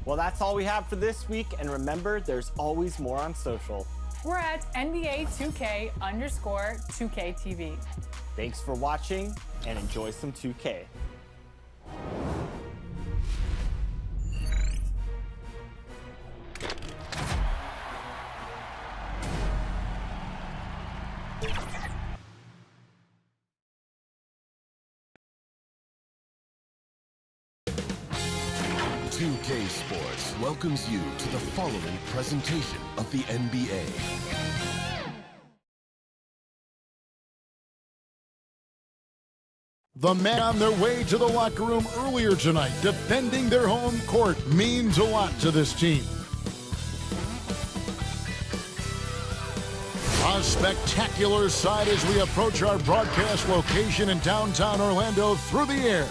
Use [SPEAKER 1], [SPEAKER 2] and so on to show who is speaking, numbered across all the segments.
[SPEAKER 1] Well, that's all we have for this week, and remember, there's always more on social.
[SPEAKER 2] We're at NBA 2K_2K TV.
[SPEAKER 1] Thanks for watching, and enjoy some 2K.
[SPEAKER 3] UK Sports welcomes you to the following presentation of the NBA.
[SPEAKER 4] The men on their way to the locker room earlier tonight, defending their home court, means a lot to this team. A spectacular sight as we approach our broadcast location in downtown Orlando through the air.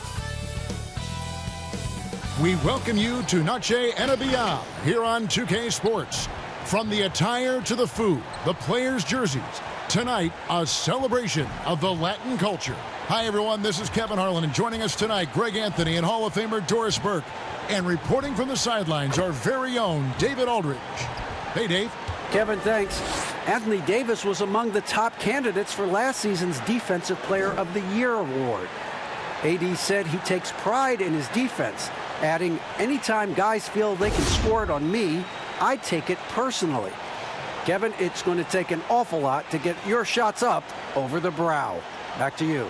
[SPEAKER 4] We welcome you to IGNBA here on 2K Sports. From the attire to the food, the players' jerseys, tonight a celebration of the Latin culture. Hi everyone, this is Kevin Harlan, and joining us tonight, Greg Anthony and Hall of Famer Doris Burke. And reporting from the sidelines, our very own David Aldridge. Hey Dave.
[SPEAKER 5] Kevin, thanks. Anthony Davis was among the top candidates for last season's Defensive Player of the Year award. AD said he takes pride in his defense, adding, anytime guys feel they can score it on me, I take it personally. Kevin, it's going to take an awful lot to get your shots up over the brow. Back to you.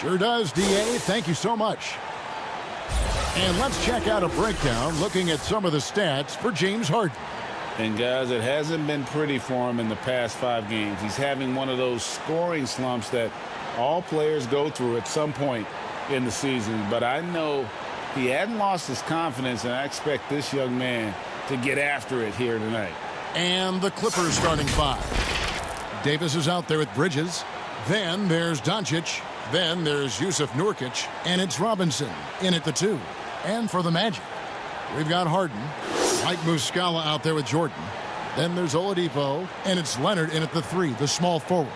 [SPEAKER 4] Sure does, DA. Thank you so much. And let's check out a breakdown looking at some of the stats for James Harden.
[SPEAKER 6] And guys, it hasn't been pretty for him in the past 5 games. He's having one of those scoring slumps that all players go through at some point in the season. But I know he hadn't lost his confidence, and I expect this young man to get after it here tonight.
[SPEAKER 4] And the Clippers starting 5. Davis is out there with Bridges. Then there's Doncic. Then there's Jusuf Nurkic. And it's Robinson in at the 2. And for the Magic, we've got Harden. Mike Muscala out there with Jordan. Then there's Oladipo. And it's Leonard in at the 3, the small forward.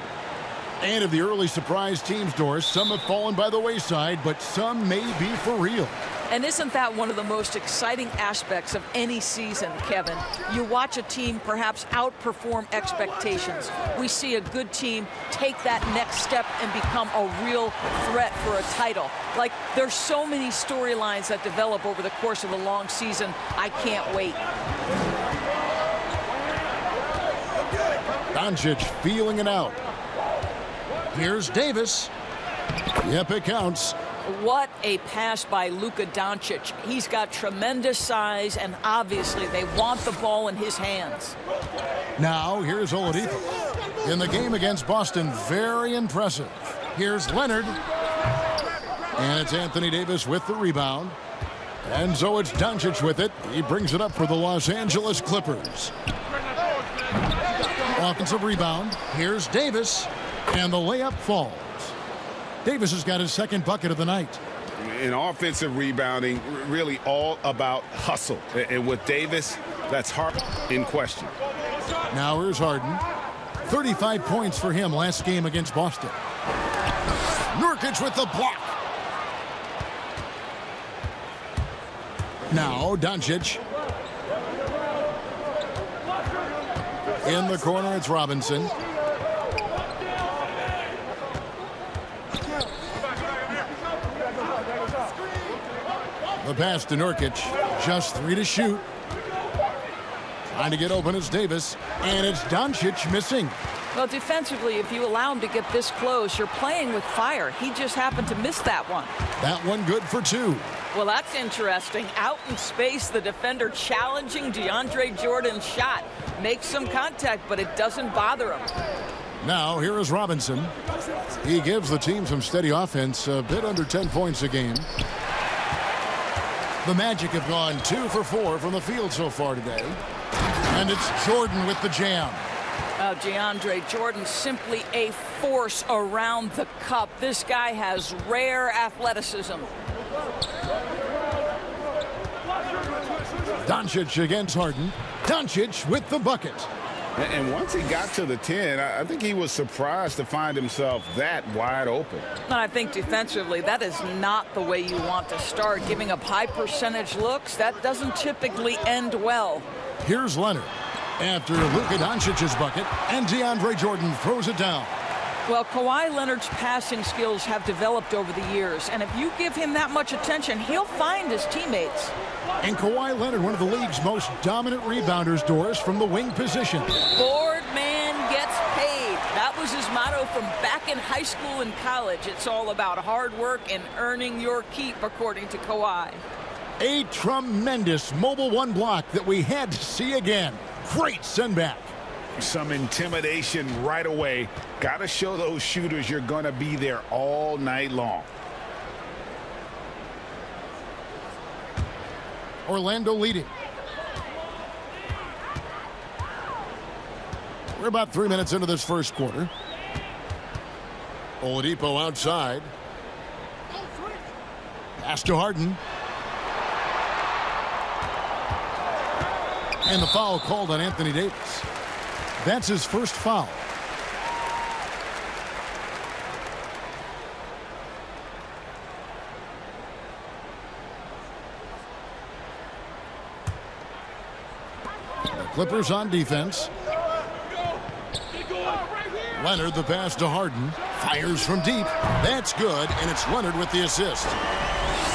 [SPEAKER 4] And of the early surprise teams, Doris, some have fallen by the wayside, but some may be for real.
[SPEAKER 7] And isn't that one of the most exciting aspects of any season, Kevin? You watch a team perhaps outperform expectations. We see a good team take that next step and become a real threat for a title. Like, there's so many storylines that develop over the course of a long season. I can't wait.
[SPEAKER 4] Doncic feeling it out. Here's Davis. Yep, it counts.
[SPEAKER 7] What a pass by Luka Doncic. He's got tremendous size, and obviously they want the ball in his hands.
[SPEAKER 4] Now, here's Oladipo. In the game against Boston, very impressive. Here's Leonard. And it's Anthony Davis with the rebound. And so it's Doncic with it. He brings it up for the Los Angeles Clippers. Offensive rebound. Here's Davis. And the layup falls. Davis has got his second bucket of the night.
[SPEAKER 6] In offensive rebounding, really all about hustle. And with Davis, that's hard in question.
[SPEAKER 4] Now here's Harden. 35 points for him last game against Boston. Nurkic with the block. Now Doncic. In the corner, it's Robinson. The pass to Nurkic. Just 3 to shoot. Trying to get open is Davis. And it's Doncic missing.
[SPEAKER 7] Well, defensively, if you allow him to get this close, you're playing with fire. He just happened to miss that one.
[SPEAKER 4] That one good for 2.
[SPEAKER 7] Well, that's interesting. Out in space, the defender challenging DeAndre Jordan's shot. Makes some contact, but it doesn't bother him.
[SPEAKER 4] Now, here is Robinson. He gives the team some steady offense, a bit under 10 points a game. The Magic have gone 2 for 4 from the field so far today. And it's Jordan with the jam.
[SPEAKER 7] DeAndre Jordan, simply a force around the cup. This guy has rare athleticism.
[SPEAKER 4] Doncic against Harden. Doncic with the bucket.
[SPEAKER 6] And once he got to the 10, I think he was surprised to find himself that wide open.
[SPEAKER 7] And I think defensively, that is not the way you want to start. Giving up high percentage looks, that doesn't typically end well.
[SPEAKER 4] Here's Leonard after Luka Doncic's bucket, and DeAndre Jordan throws it down.
[SPEAKER 7] Well, Kawhi Leonard's passing skills have developed over the years, and if you give him that much attention, he'll find his teammates.
[SPEAKER 4] And Kawhi Leonard, one of the league's most dominant rebounders, Doris, from the wing position.
[SPEAKER 7] Board man gets paid. That was his motto from back in high school and college. It's all about hard work and earning your keep, according to Kawhi.
[SPEAKER 4] A tremendous mobile one block that we had to see again. Great send back.
[SPEAKER 6] Some intimidation right away. Got to show those shooters you're going to be there all night long.
[SPEAKER 4] Orlando leading. We're about 3 minutes into this first quarter. Oladipo outside. Pass to Harden. And the foul called on Anthony Davis. That's his first foul. The Clippers on defense. Leonard, the pass to Harden. Fires from deep. That's good, and it's Leonard with the assist.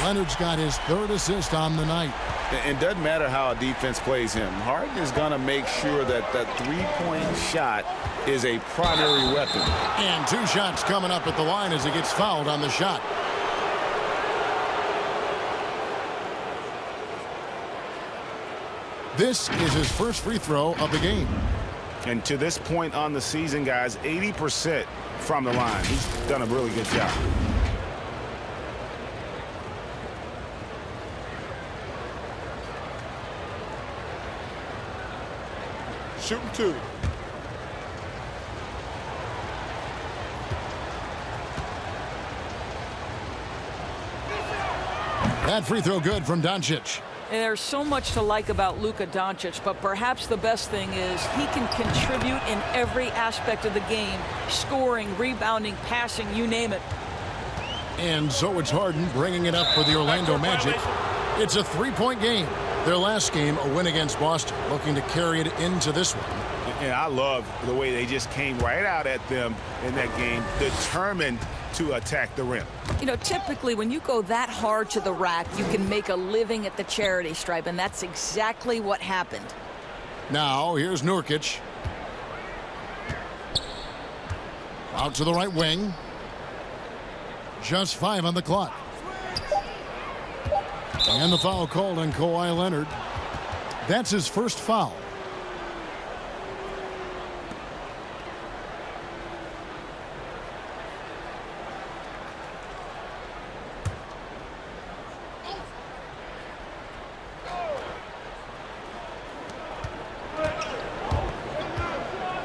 [SPEAKER 4] Leonard's got his third assist on the night.
[SPEAKER 6] It doesn't matter how a defense plays him. Harden is going to make sure that that three-point shot is a primary weapon.
[SPEAKER 4] And 2 shots coming up at the line as he gets fouled on the shot. This is his first free throw of the game.
[SPEAKER 6] And to this point on the season, guys, 80% from the line. He's done a really good job.
[SPEAKER 2] Shooting 2.
[SPEAKER 4] That free throw good from Doncic.
[SPEAKER 7] And there's so much to like about Luka Doncic, but perhaps the best thing is he can contribute in every aspect of the game. Scoring, rebounding, passing, you name it.
[SPEAKER 4] And so it's Harden bringing it up for the Orlando Magic. It's a 3-point game. Their last game, a win against Boston, looking to carry it into this one.
[SPEAKER 6] And I love the way they just came right out at them in that game, determined to attack the rim.
[SPEAKER 7] You know, typically when you go that hard to the rack, you can make a living at the charity stripe, and that's exactly what happened.
[SPEAKER 4] Now, here's Nurkic. Out to the right wing. Just 5 on the clock. And the foul called on Kawhi Leonard. That's his first foul.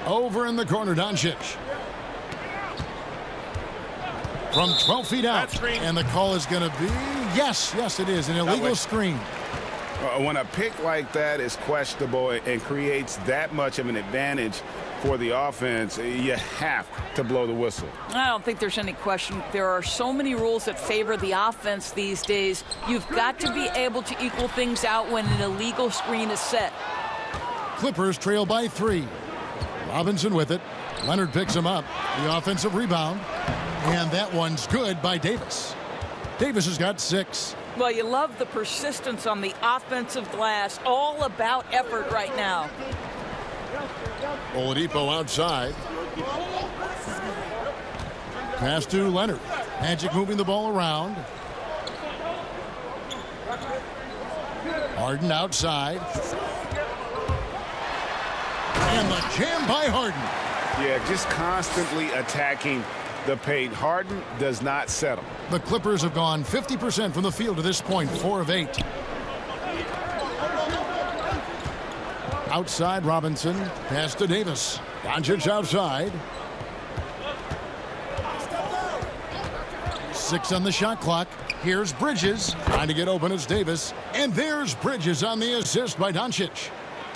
[SPEAKER 4] Over in the corner, Doncic. From 12 feet out. And the call is going to be, yes, it is, an illegal screen.
[SPEAKER 6] When a pick like that is questionable and creates that much of an advantage for the offense, you have to blow the whistle.
[SPEAKER 7] I don't think there's any question. There are so many rules that favor the offense these days. You've got to be able to equal things out when an illegal screen is set.
[SPEAKER 4] Clippers trail by 3. Robinson with it. Leonard picks him up. The offensive rebound. And that one's good by Davis. Davis has got 6.
[SPEAKER 7] Well, you love the persistence on the offensive glass. All about effort right now.
[SPEAKER 4] Oladipo outside. Pass to Leonard. Magic moving the ball around. Harden outside. And the jam by Harden.
[SPEAKER 6] Yeah, just constantly attacking the paint. Harden does not settle.
[SPEAKER 4] The Clippers have gone 50% from the field to this point, 4 of 8. Outside Robinson, pass to Davis. Doncic outside. 6 on the shot clock. Here's Bridges trying to get open as Davis. And there's Bridges on the assist by Doncic.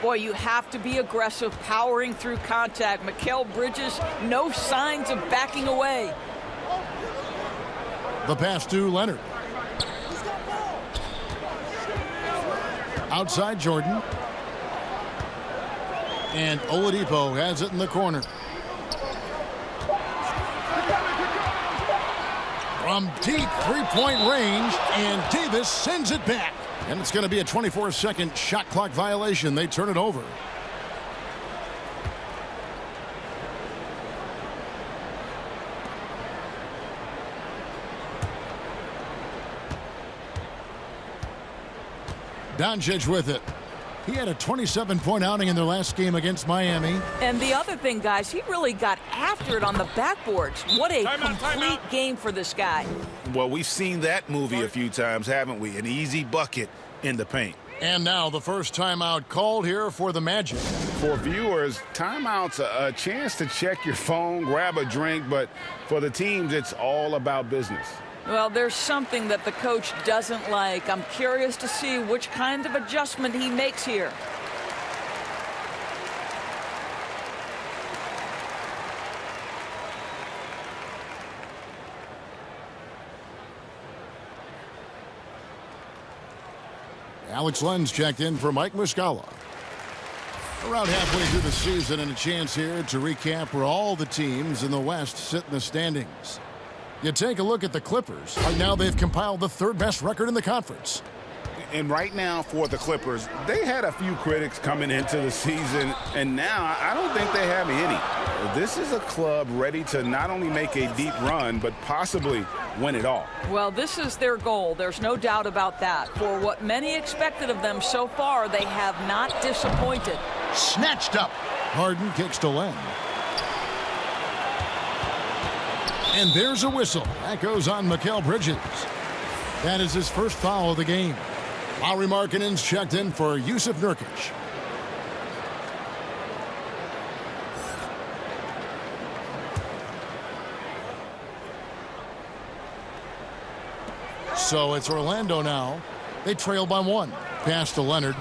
[SPEAKER 7] Boy, you have to be aggressive, powering through contact. Mikal Bridges, no signs of backing away.
[SPEAKER 4] The pass to Leonard. Outside Jordan. And Oladipo has it in the corner. From deep three-point range, and Davis sends it back. And it's going to be a 24-second shot clock violation. They turn it over. Doncic with it. He had a 27-point outing in their last game against Miami.
[SPEAKER 7] And the other thing, guys, he really got after it on the backboards. What a complete game for this guy.
[SPEAKER 6] Well, we've seen that movie a few times, haven't we? An easy bucket in the paint.
[SPEAKER 4] And now the first timeout called here for the Magic.
[SPEAKER 6] For viewers, timeout's a chance to check your phone, grab a drink, but for the teams, it's all about business.
[SPEAKER 7] Well, there's something that the coach doesn't like. I'm curious to see which kind of adjustment he makes here.
[SPEAKER 4] Alex Len's checked in for Mike Muscala. Around halfway through the season, and a chance here to recap where all the teams in the West sit in the standings. You take a look at the Clippers. Right now, they've compiled the third best record in the conference.
[SPEAKER 6] And right now for the Clippers, they had a few critics coming into the season, and now I don't think they have any. This is a club ready to not only make a deep run, but possibly win it all.
[SPEAKER 7] Well, this is their goal. There's no doubt about that. For what many expected of them so far, they have not disappointed.
[SPEAKER 4] Snatched up. Harden kicks to Len. And there's a whistle. That goes on Mikal Bridges. That is his first foul of the game. Lauri Markkanen's checked in for Yusuf Nurkic. So it's Orlando now. They trail by 1. Pass to Leonard.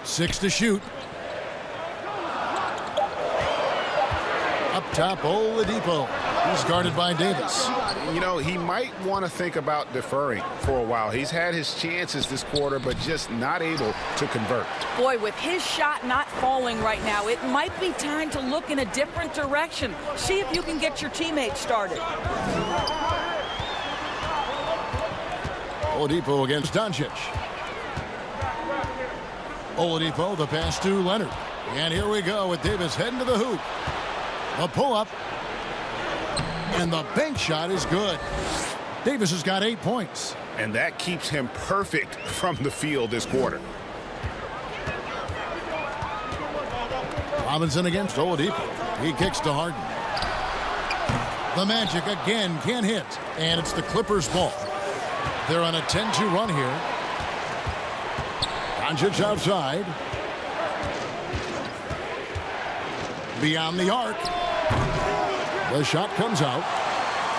[SPEAKER 4] 6 to shoot. Up top, Oladipo. He's guarded by Davis.
[SPEAKER 6] You know, he might want to think about deferring for a while. He's had his chances this quarter, but just not able to convert.
[SPEAKER 7] Boy, with his shot not falling right now, it might be time to look in a different direction. See if you can get your teammates started.
[SPEAKER 4] Oladipo against Doncic. Oladipo, the pass to Leonard. And here we go with Davis heading to the hoop. A pull-up. And the bank shot is good. Davis has got 8 points.
[SPEAKER 6] And that keeps him perfect from the field this quarter.
[SPEAKER 4] Robinson against Oladipo. He kicks to Harden. The Magic again can't hit. And it's the Clippers' ball. They're on a 10-2 run here. Doncic outside. Beyond the arc. The shot comes out.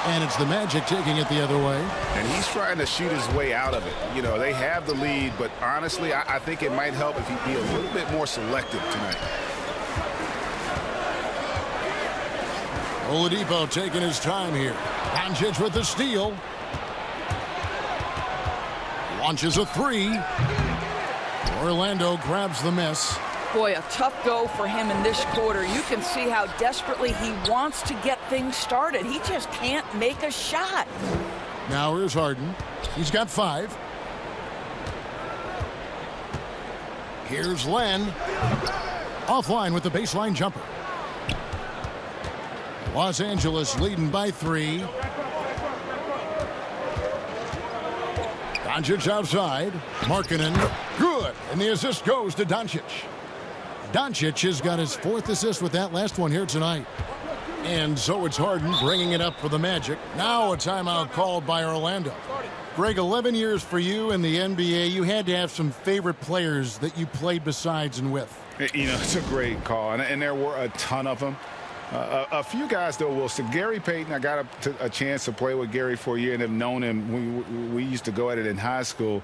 [SPEAKER 4] And it's the Magic taking it the other way.
[SPEAKER 6] And he's trying to shoot his way out of it. You know, they have the lead, but honestly, I think it might help if he'd be a little bit more selective tonight.
[SPEAKER 4] Oladipo taking his time here. Doncic with the steal. Launches a 3. Orlando grabs the miss.
[SPEAKER 7] Boy, a tough go for him in this quarter. You can see how desperately he wants to get things started. He just can't make a shot.
[SPEAKER 4] Now here's Harden. He's got 5. Here's Len. Offline with the baseline jumper. Los Angeles leading by 3. Doncic outside. Markkanen. Good. And the assist goes to Doncic. Doncic has got his 4th assist with that last one here tonight. And so it's Harden bringing it up for the Magic. Now a timeout called by Orlando. Greg, 11 years for you in the NBA. You had to have some favorite players that you played besides and with.
[SPEAKER 6] You know, it's a great call, and there were a ton of them. A few guys, though, will. So Gary Payton, I got a chance to play with Gary for a year and have known him. We used to go at it in high school.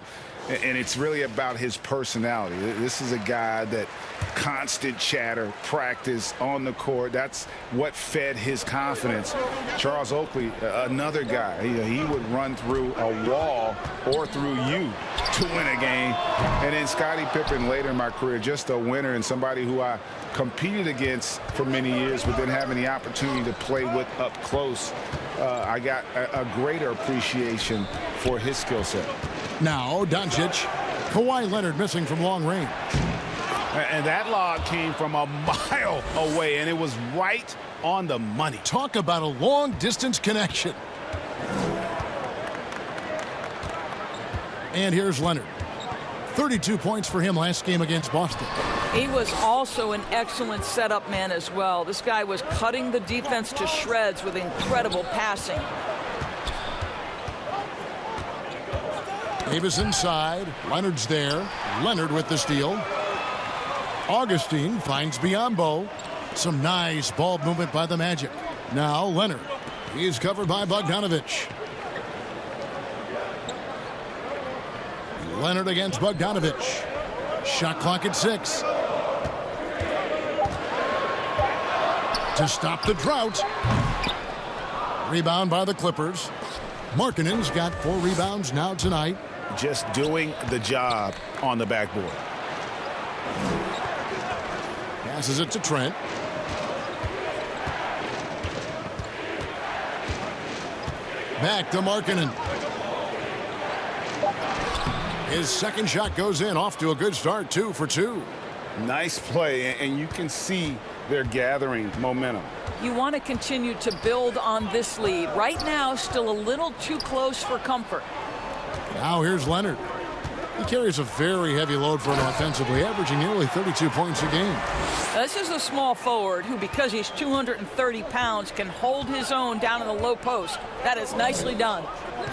[SPEAKER 6] And it's really about his personality. This is a guy that constant chatter, practice on the court. That's what fed his confidence. Charles Oakley, another guy, he would run through a wall or through you to win a game. And then Scottie Pippen later in my career, just a winner and somebody who I competed against for many years, but then having the opportunity to play with up close, I got a greater appreciation for his skill set.
[SPEAKER 4] Now, Doncic. Kawhi Leonard missing from long range.
[SPEAKER 6] And that lob came from a mile away, and it was right on the money.
[SPEAKER 4] Talk about a long-distance connection. And here's Leonard. 32 points for him last game against Boston.
[SPEAKER 7] He was also an excellent setup man as well. This guy was cutting the defense to shreds with incredible passing.
[SPEAKER 4] Davis inside. Leonard's there. Leonard with the steal. Augustine finds Biyombo. Some nice ball movement by the Magic. Now Leonard. He's covered by Bogdanovich. Leonard against Bogdanovich. Shot clock at 6. To stop the drought. Rebound by the Clippers. Markkanen's got 4 rebounds now tonight.
[SPEAKER 6] Just doing the job on the backboard.
[SPEAKER 4] Passes it to Trent. Back to Markkanen. His second shot goes in, off to a good start, 2 for 2.
[SPEAKER 6] Nice play, and you can see they're gathering momentum.
[SPEAKER 7] You want to continue to build on this lead. Right now, still a little too close for comfort.
[SPEAKER 4] Now here's Leonard. He carries a very heavy load for him offensively, averaging nearly 32 points a game.
[SPEAKER 7] This is a small forward who, because he's 230 pounds, can hold his own down in the low post. That is nicely done.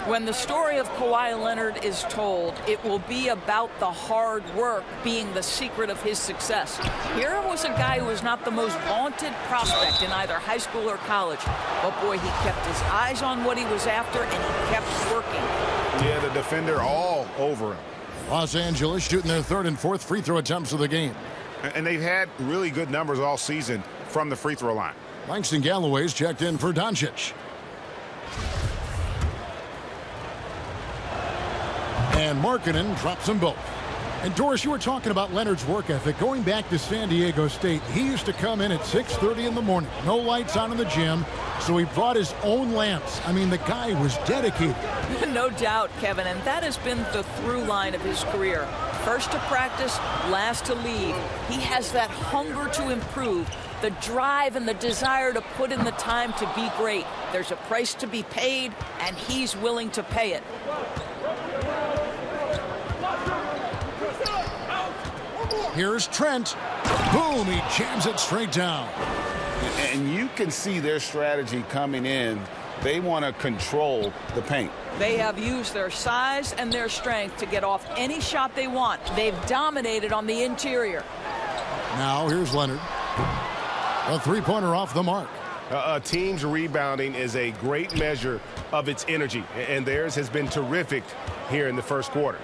[SPEAKER 7] When the story of Kawhi Leonard is told, it will be about the hard work being the secret of his success. Here was a guy who was not the most vaunted prospect in either high school or college. But boy, he kept his eyes on what he was after, and he kept working.
[SPEAKER 6] Yeah, the defender all over him.
[SPEAKER 4] Los Angeles shooting their 3rd and 4th free throw attempts of the game.
[SPEAKER 2] And they've had really good numbers all season from the free throw line.
[SPEAKER 4] Langston Galloway's checked in for Doncic. And Markkanen drops them both. And Doris, you were talking about Leonard's work ethic. Going back to San Diego State, he used to come in at 6:30 in the morning. No lights on in the gym, so he brought his own lamps. I mean, the guy was dedicated.
[SPEAKER 7] No doubt, Kevin, and that has been the through line of his career. First to practice, last to leave. He has that hunger to improve, the drive and the desire to put in the time to be great. There's a price to be paid, and he's willing to pay it.
[SPEAKER 4] Here's Trent. Boom, he jams it straight down.
[SPEAKER 6] And you can see their strategy coming in. They want to control the paint.
[SPEAKER 7] They have used their size and their strength to get off any shot they want. They've dominated on the interior.
[SPEAKER 4] Now here's Leonard. A three-pointer off the mark.
[SPEAKER 2] A team's rebounding is a great measure of its energy, and theirs has been terrific here in the first quarter.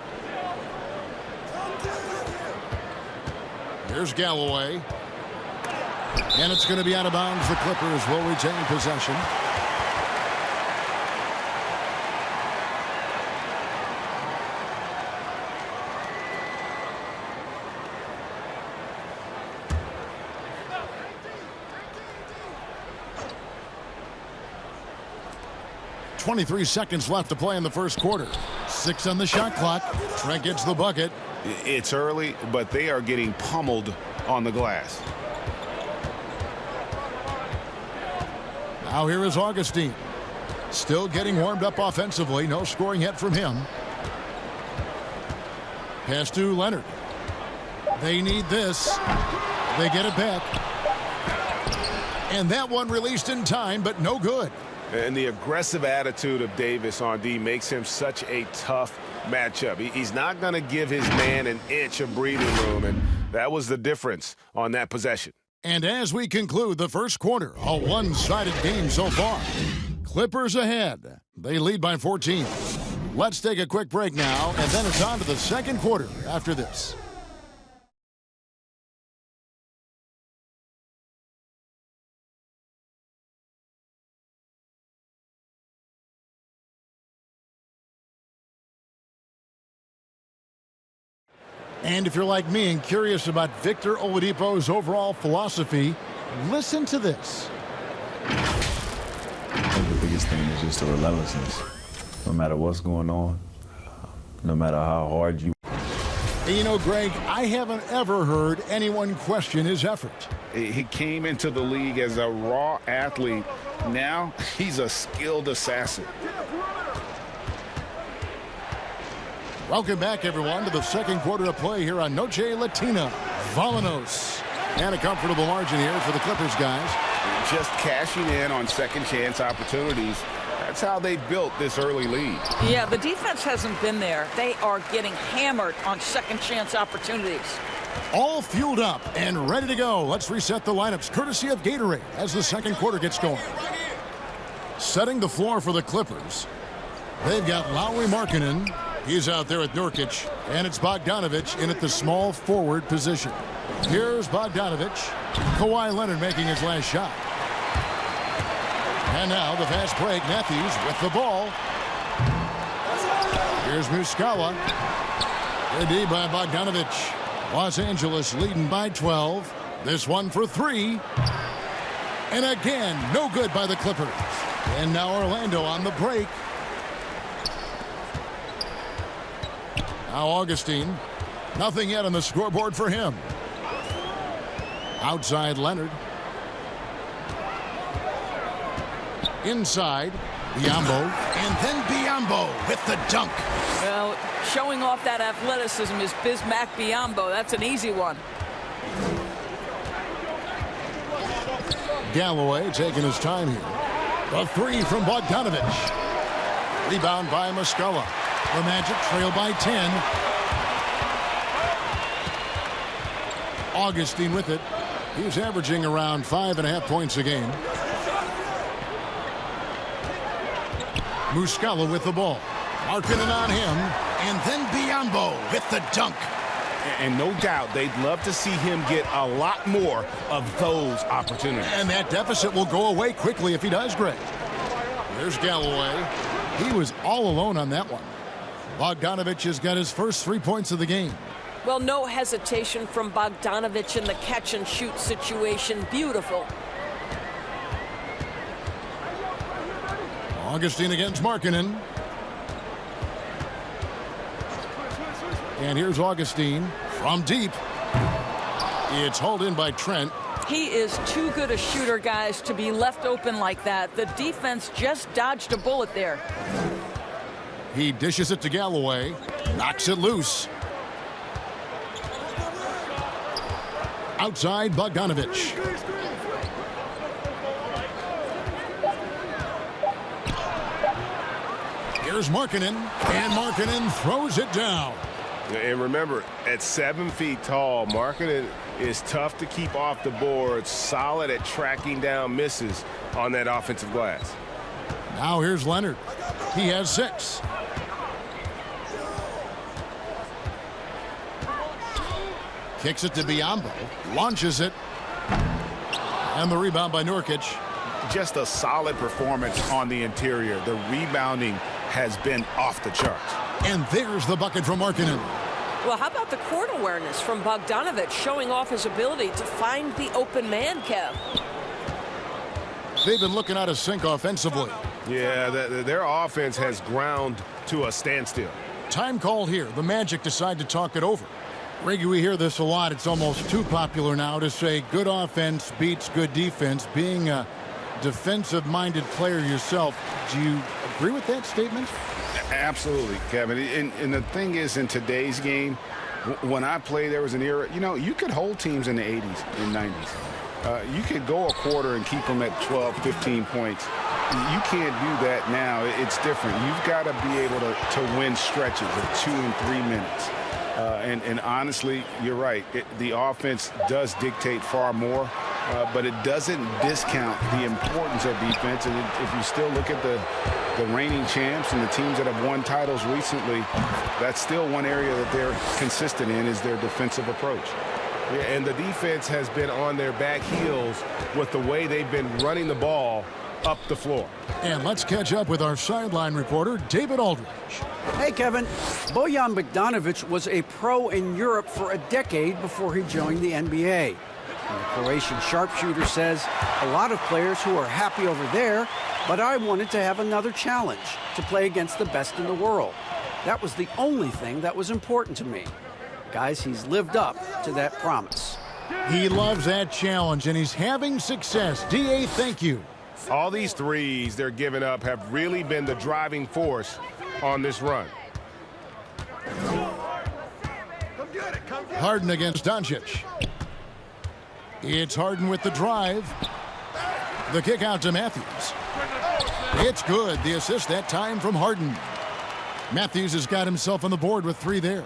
[SPEAKER 4] Here's Galloway. And it's going to be out of bounds. The Clippers will retain possession. .23 seconds left to play in the first quarter. 6 on the shot clock. Trent gets the bucket.
[SPEAKER 2] It's early, but they are getting pummeled on the glass.
[SPEAKER 4] Now here is Augustine. Still getting warmed up offensively. No scoring yet from him. Pass to Leonard. They need this. They get it back. And that one released in time, but no good.
[SPEAKER 2] And the aggressive attitude of Davis on D makes him such a tough matchup. He's not going to give his man an inch of breathing room, and that was the difference on that possession.
[SPEAKER 4] And as we conclude the first quarter, a one-sided game so far. Clippers ahead. They lead by 14. Let's take a quick break now, and then it's on to the second quarter after this. And if you're like me and curious about Victor Oladipo's overall philosophy, listen to this.
[SPEAKER 8] I think the biggest thing is just the relentlessness. No matter what's going on, no matter how hard you...
[SPEAKER 4] And you know, Greg, I haven't ever heard anyone question his effort.
[SPEAKER 6] He came into the league as a raw athlete. Now he's a skilled assassin.
[SPEAKER 4] Welcome back, everyone, to the second quarter of play here on Noche Latina. Vamonos. And a comfortable margin here for the Clippers, guys.
[SPEAKER 6] Just cashing in on second chance opportunities. That's how they built this early lead.
[SPEAKER 7] Yeah, the defense hasn't been there. They are getting hammered on second chance opportunities.
[SPEAKER 4] All fueled up and ready to go. Let's reset the lineups courtesy of Gatorade as the second quarter gets going. Setting the floor for the Clippers. They've got Lauri Markkanen. He's out there at Nurkic, and it's Bogdanovic in at the small forward position. Here's Bogdanovic. Kawhi Leonard making his last shot. And now the fast break. Matthews with the ball. Here's Muscala. Good D by Bogdanovic. Los Angeles leading by 12. This one for three. And again, no good by the Clippers. And now Orlando on the break. Now Augustine. Nothing yet on the scoreboard for him. Outside Leonard. Inside Biyombo. And then Biyombo with the dunk.
[SPEAKER 7] Well, showing off that athleticism is Bismack Biyombo. That's an easy one.
[SPEAKER 4] Galloway taking his time here. The three from Bogdanovic. Rebound by Muscala. The Magic trail by 10. Augustine with it. He's averaging around 5.5 points a game. Muscala with the ball. Markkanen on him. And then Biyombo with the dunk.
[SPEAKER 2] And no doubt they'd love to see him get a lot more of those opportunities.
[SPEAKER 4] And that deficit will go away quickly if he does, Greg. There's Galloway. He was all alone on that one. Bogdanovic has got his first 3 points of the game.
[SPEAKER 9] Well, no hesitation from Bogdanovic in the catch-and-shoot situation. Beautiful.
[SPEAKER 4] Augustine against Markkanen. And here's Augustine from deep. It's hauled in by Trent.
[SPEAKER 7] He is too good a shooter, guys, to be left open like that. The defense just dodged a bullet there.
[SPEAKER 4] He dishes it to Galloway. Knocks it loose. Outside Bogdanovic. Here's Markkanen. And Markkanen throws it down.
[SPEAKER 2] And remember, at 7 feet tall, Markkanen is tough to keep off the board, solid at tracking down misses on that offensive glass.
[SPEAKER 4] Now here's Leonard. He has 6. Kicks it to Biyombo. Launches it. And the rebound by Nurkic.
[SPEAKER 6] Just a solid performance on the interior. The rebounding has been off the charts.
[SPEAKER 4] And there's the bucket from Markkanen.
[SPEAKER 9] Well, how about the court awareness from Bogdanovic showing off his ability to find the open man, Kev?
[SPEAKER 4] They've been looking out of sync offensively.
[SPEAKER 2] Yeah, their offense has ground to a standstill.
[SPEAKER 4] Time called here. The Magic decide to talk it over. Reggie, we hear this a lot. It's almost too popular now to say good offense beats good defense. Being a defensive-minded player yourself, do you agree with that statement?
[SPEAKER 6] Absolutely, Kevin. And the thing is, in today's game, when I played, there was an era, you could hold teams in the 80s and 90s. You could go a quarter and keep them at 12, 15 points. You can't do that now. It's different. You've got to be able to win stretches of 2 and 3 minutes. And honestly, you're right. The offense does dictate far more. but it doesn't discount the importance of defense. And if you still look at the reigning champs and the teams that have won titles recently, that's still one area that they're consistent in, is their defensive approach.
[SPEAKER 2] Yeah, and the defense has been on their back heels with the way they've been running the ball up the floor.
[SPEAKER 4] And let's catch up with our sideline reporter, David Aldridge.
[SPEAKER 5] Hey, Kevin. Bojan Bogdanovic was a pro in Europe for a decade before he joined the NBA. And the Croatian sharpshooter says, a lot of players who are happy over there, but I wanted to have another challenge, to play against the best in the world. That was the only thing that was important to me. Guys, he's lived up to that promise.
[SPEAKER 4] He loves that challenge, and he's having success. D.A., thank you.
[SPEAKER 2] All these threes they're giving up have really been the driving force on this run.
[SPEAKER 4] Harden against Doncic. It's Harden with the drive. The kick out to Matthews. It's good. The assist that time from Harden. Matthews has got himself on the board with 3 there.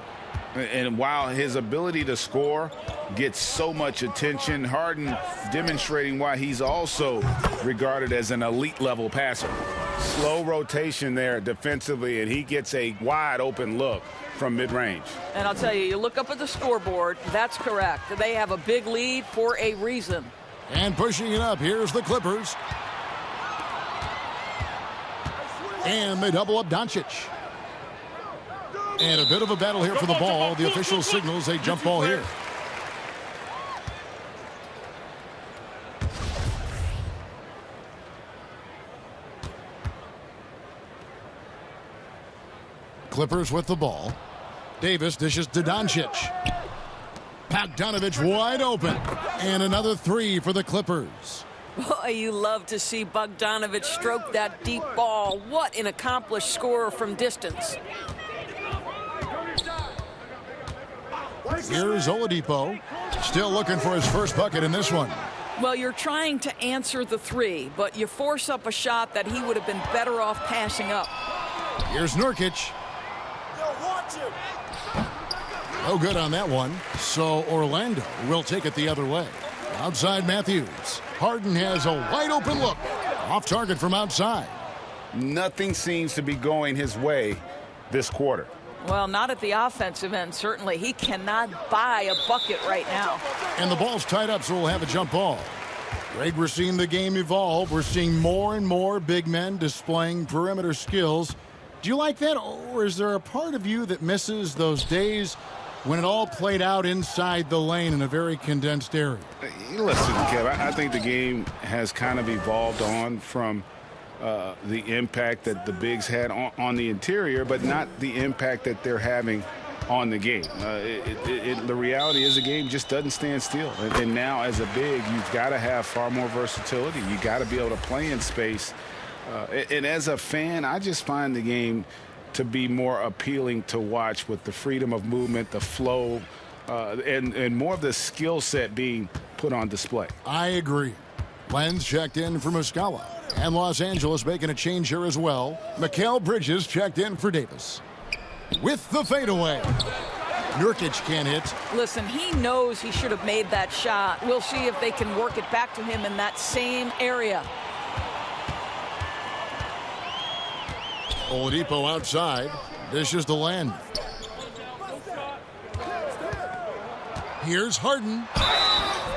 [SPEAKER 6] And while his ability to score gets so much attention, Harden demonstrating why he's also regarded as an elite level passer.
[SPEAKER 2] Slow rotation there defensively, and he gets a wide open look from mid-range.
[SPEAKER 7] And I'll tell you, you look up at the scoreboard, that's correct. They have a big lead for a reason.
[SPEAKER 4] And pushing it up, here's the Clippers. And they double up Doncic. And a bit of a battle here for the ball. The official signals a jump ball here. Clippers with the ball. Davis dishes to Doncic. Bogdanovic wide open. And another 3 for the Clippers.
[SPEAKER 9] Boy, you love to see Bogdanovic stroke that deep ball. What an accomplished scorer from distance.
[SPEAKER 4] Here's Oladipo, still looking for his first bucket in this one.
[SPEAKER 7] Well, you're trying to answer the 3, but you force up a shot that he would have been better off passing up.
[SPEAKER 4] Here's Nurkic. No good on that one. So Orlando will take it the other way. Outside Matthews. Harden has a wide open look. Off target from outside.
[SPEAKER 6] Nothing seems to be going his way this quarter.
[SPEAKER 7] Well, not at the offensive end, certainly. He cannot buy a bucket right now.
[SPEAKER 4] And the ball's tied up, so we'll have a jump ball. Greg, we're seeing the game evolve. We're seeing more and more big men displaying perimeter skills. Do you like that, or is there a part of you that misses those days when it all played out inside the lane in a very condensed area?
[SPEAKER 6] Listen, Kev, I think the game has kind of evolved on from the impact that the bigs had on the interior, but not the impact that they're having on the game. The reality is the game just doesn't stand still. And now as a big, you've got to have far more versatility. You got to be able to play in space. And as a fan, I just find the game to be more appealing to watch, with the freedom of movement, the flow, and more of the skill set being put on display.
[SPEAKER 4] I agree. Lenz checked in for Muscala. And Los Angeles making a change here as well. Mikal Bridges checked in for Davis. With the fadeaway. Nurkic can't hit.
[SPEAKER 7] Listen, he knows he should have made that shot. We'll see if they can work it back to him in that same area.
[SPEAKER 4] Oladipo outside. Dishes to Len. Here's Harden.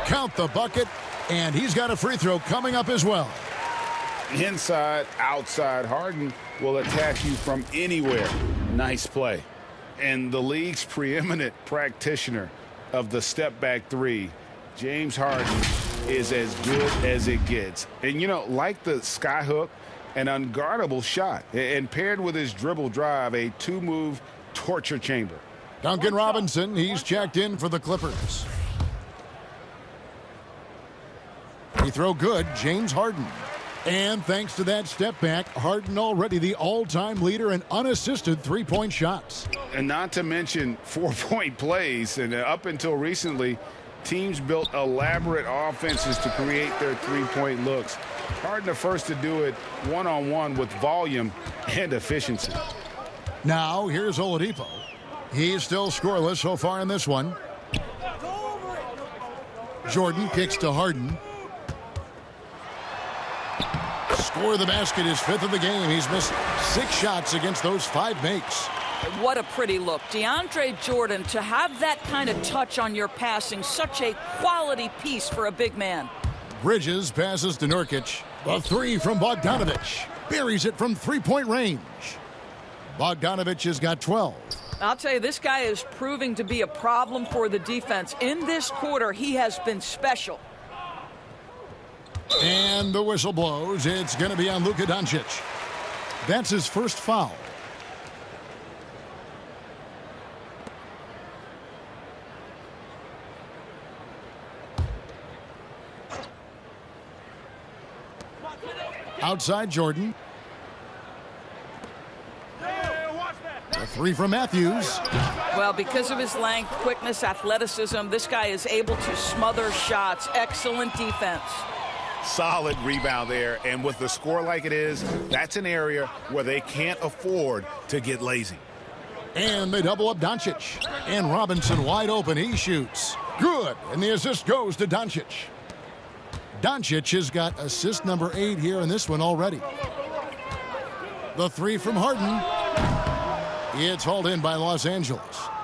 [SPEAKER 4] Count the bucket. And he's got a free throw coming up as well.
[SPEAKER 6] Inside, outside, Harden will attack you from anywhere. Nice play. And the league's preeminent practitioner of the step-back 3, James Harden, is as good as it gets. And, you know, like the skyhook, an unguardable shot. And paired with his dribble drive, a 2-move torture chamber.
[SPEAKER 4] Duncan Robinson, he's checked in for the Clippers. Free throw good, James Harden. And thanks to that step back, Harden already the all-time leader in unassisted three-point shots.
[SPEAKER 6] And not to mention 4-point plays. And up until recently, teams built elaborate offenses to create their three-point looks. Harden the first to do it one-on-one with volume and efficiency.
[SPEAKER 4] Now here's Oladipo. He's still scoreless so far in this one. Jordan kicks to Harden. for the basket, his 5th of the game. He's missed 6 shots against those 5 makes.
[SPEAKER 7] What a pretty look. DeAndre Jordan, to have that kind of touch on your passing, such a quality piece for a big man.
[SPEAKER 4] Bridges passes to Nurkic. The 3 from Bogdanovich. Buries it from 3-point range. Bogdanovich has got 12.
[SPEAKER 7] I'll tell you, this guy is proving to be a problem for the defense. In this quarter, he has been special.
[SPEAKER 4] And the whistle blows. It's going to be on Luka Doncic. That's his first foul. Outside Jordan. A 3 from Matthews.
[SPEAKER 7] Well, because of his length, quickness, athleticism, this guy is able to smother shots. Excellent defense.
[SPEAKER 6] Solid rebound there, and with the score like it is, that's an area where they can't afford to get lazy.
[SPEAKER 4] And they double up Doncic. And Robinson wide open. He shoots. Good. And the assist goes to Doncic. Doncic has got assist number 8 here in this one already. The 3 from Harden. It's hauled in by Los Angeles.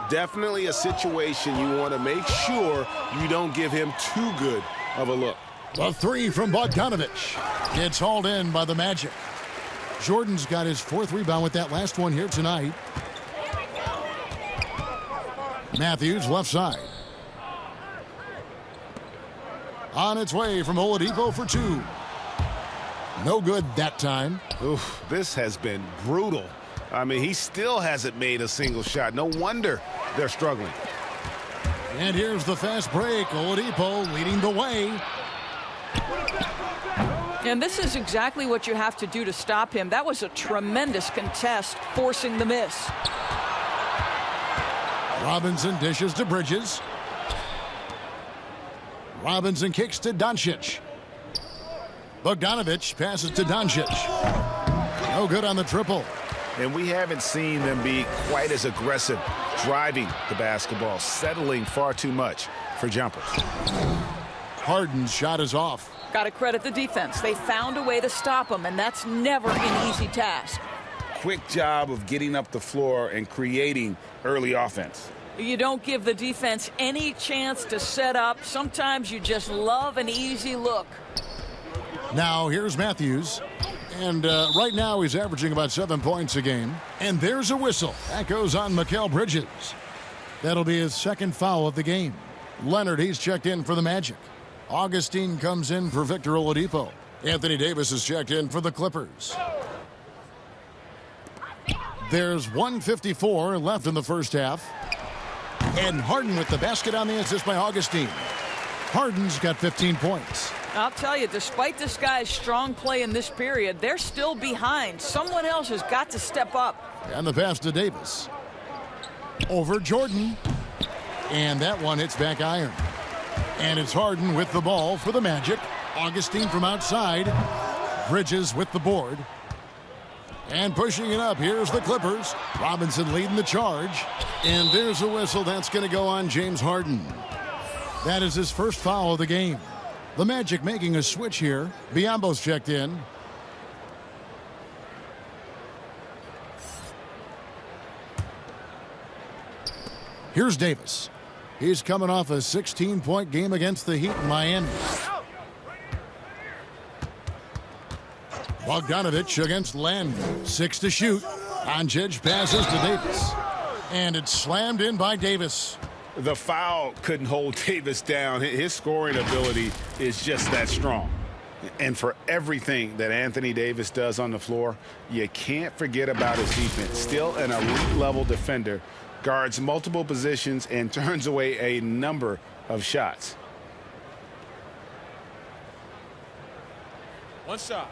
[SPEAKER 2] Definitely a situation you want to make sure you don't give him too good of a look.
[SPEAKER 4] The 3 from Bogdanovich. It's hauled in by the Magic. Jordan's got his 4th rebound with that last one here tonight. Matthews left side. On its way from Oladipo for 2. No good that time.
[SPEAKER 2] Oof, this has been brutal. I mean, he still hasn't made a single shot. No wonder they're struggling.
[SPEAKER 4] And here's the fast break. Oladipo leading the way.
[SPEAKER 7] And this is exactly what you have to do to stop him. That was a tremendous contest, forcing the miss.
[SPEAKER 4] Robinson dishes to Bridges. Robinson kicks to Doncic. Bogdanovich passes to Doncic. No good on the triple.
[SPEAKER 2] And we haven't seen them be quite as aggressive driving the basketball, settling far too much for jumpers.
[SPEAKER 4] Harden's shot is off.
[SPEAKER 7] Got to credit the defense. They found a way to stop him, and that's never an easy task.
[SPEAKER 6] Quick job of getting up the floor and creating early offense.
[SPEAKER 7] You don't give the defense any chance to set up. Sometimes you just love an easy look.
[SPEAKER 4] Now here's Matthews. And right now he's averaging about 7 points a game. And there's a whistle. That goes on Mikal Bridges. That'll be his 2nd foul of the game. Leonard, he's checked in for the Magic. Augustine comes in for Victor Oladipo. Anthony Davis is checked in for the Clippers. There's 1:54 left in the first half. And Harden with the basket on the assist by Augustine. Harden's got 15 points.
[SPEAKER 7] I'll tell you, despite this guy's strong play in this period, they're still behind. Someone else has got to step up.
[SPEAKER 4] And the pass to Davis. Over Jordan. And that one hits back iron. And it's Harden with the ball for the Magic. Augustine from outside. Bridges with the board. And pushing it up, here's the Clippers. Robinson leading the charge. And there's a whistle. That's going to go on James Harden. That is his first foul of the game. The Magic making a switch here. Biyombo's checked in. Here's Davis. He's coming off a 16-point game against the Heat in Miami. Bogdanovich against Len. 6 to shoot. Doncic passes to Davis. And it's slammed in by Davis.
[SPEAKER 6] The foul couldn't hold Davis down. His scoring ability is just that strong. And for everything that Anthony Davis does on the floor, you can't forget about his defense. Still an elite-level defender, guards multiple positions, and turns away a number of shots.
[SPEAKER 2] One shot.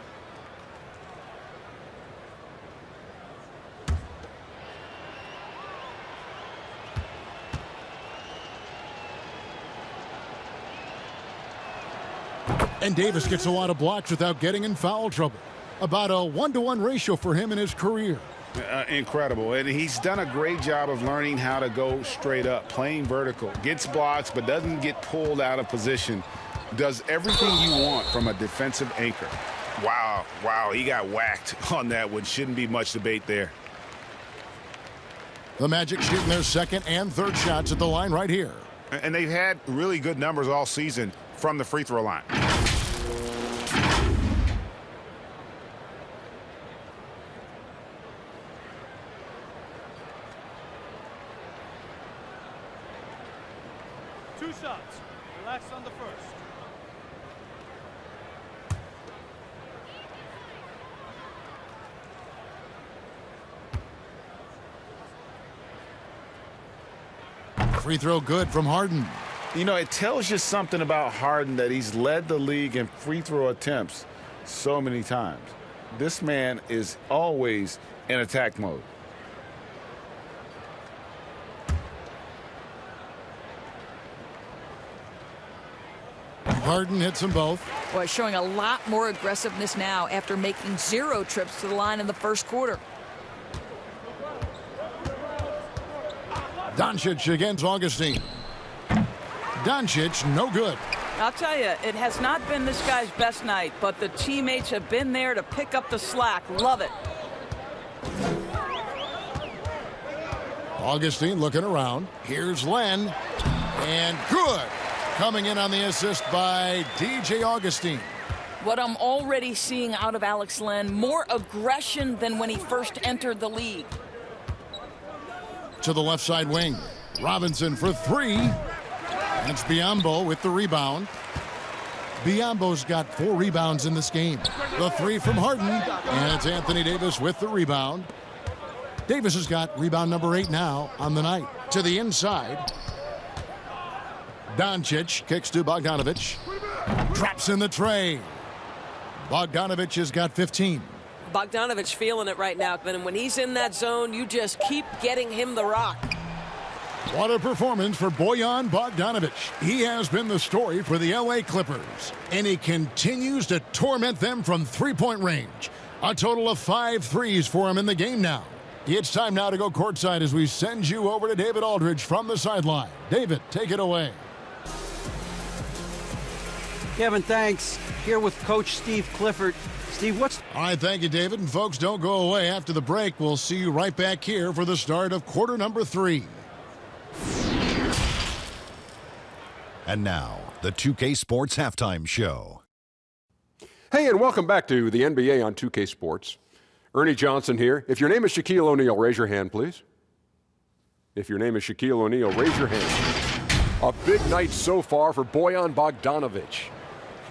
[SPEAKER 4] And Davis gets a lot of blocks without getting in foul trouble. About a 1-to-1 ratio for him in his career.
[SPEAKER 6] Incredible. And he's done a great job of learning how to go straight up, playing vertical. Gets blocks, but doesn't get pulled out of position. Does everything you want from a defensive anchor.
[SPEAKER 2] Wow, he got whacked on that one. Shouldn't be much debate there.
[SPEAKER 4] The Magic shooting their second and third shots at the line right here.
[SPEAKER 10] And they've had really good numbers all season from the free throw line.
[SPEAKER 11] Two shots. Relax on the first.
[SPEAKER 4] Free throw good from Harden.
[SPEAKER 6] You know, it tells you something about Harden that he's led the league in free throw attempts so many times. This man is always in attack mode.
[SPEAKER 4] Harden hits them both.
[SPEAKER 7] Boy, showing a lot more aggressiveness now after making 0 trips to the line in the first quarter.
[SPEAKER 4] Doncic against Augustine. Doncic, no good.
[SPEAKER 12] I'll tell you, it has not been this guy's best night, but the teammates have been there to pick up the slack. Love it.
[SPEAKER 4] Augustine looking around. Here's Len. And good. Coming in on the assist by DJ Augustine.
[SPEAKER 7] What I'm already seeing out of Alex Len, more aggression than when he first entered the league.
[SPEAKER 4] To the left side wing. Robinson for 3. And it's Biyombo with the rebound. Biyombo's got 4 rebounds in this game. The 3 from Harden. And it's Anthony Davis with the rebound. Davis has got rebound number 8 now on the night. To the inside. Doncic kicks to Bogdanovic. Drops in the tray. Bogdanovic has got 15.
[SPEAKER 9] Bogdanovic feeling it right now. And when he's in that zone, you just keep getting him the rock.
[SPEAKER 4] What a performance for Bojan Bogdanovic. He has been the story for the LA Clippers. And he continues to torment them from three-point range. A total of 5 threes for him in the game now. It's time now to go courtside as we send you over to David Aldridge from the sideline. David, take it away.
[SPEAKER 5] Kevin, thanks. Here with Coach Steve Clifford. Steve, what's...
[SPEAKER 4] All right, thank you, David. And folks, don't go away. After the break, we'll see you right back here for the start of quarter number 3.
[SPEAKER 13] And now, the 2K Sports Halftime Show.
[SPEAKER 14] Hey, and welcome back to the NBA on 2K Sports. Ernie Johnson here. If your name is Shaquille O'Neal, raise your hand, please. If your name is Shaquille O'Neal, raise your hand. A big night so far for Bojan Bogdanovic.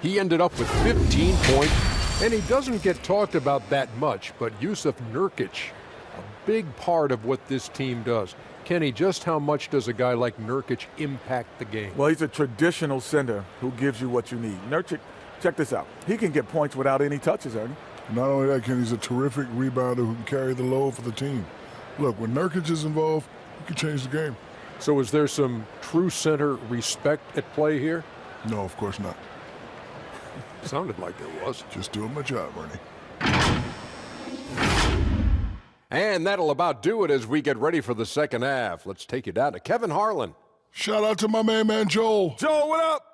[SPEAKER 14] He ended up with 15 points, and he doesn't get talked about that much, but Jusuf Nurkic, a big part of what this team does. Kenny, just how much does a guy like Nurkic impact the game?
[SPEAKER 15] Well, he's a traditional center who gives you what you need. Nurkic, check this out. He can get points without any touches, Ernie.
[SPEAKER 16] Not only that, Kenny, he's a terrific rebounder who can carry the load for the team. Look, when Nurkic is involved, he can change the game.
[SPEAKER 14] So is there some true center respect at play here?
[SPEAKER 16] No, of course not.
[SPEAKER 14] Sounded like there was.
[SPEAKER 16] Just doing my job, Ernie.
[SPEAKER 14] And that'll about do it as we get ready for the second half. Let's take you down to Kevin Harlan.
[SPEAKER 16] Shout out to my man Joel.
[SPEAKER 14] Joel, what up?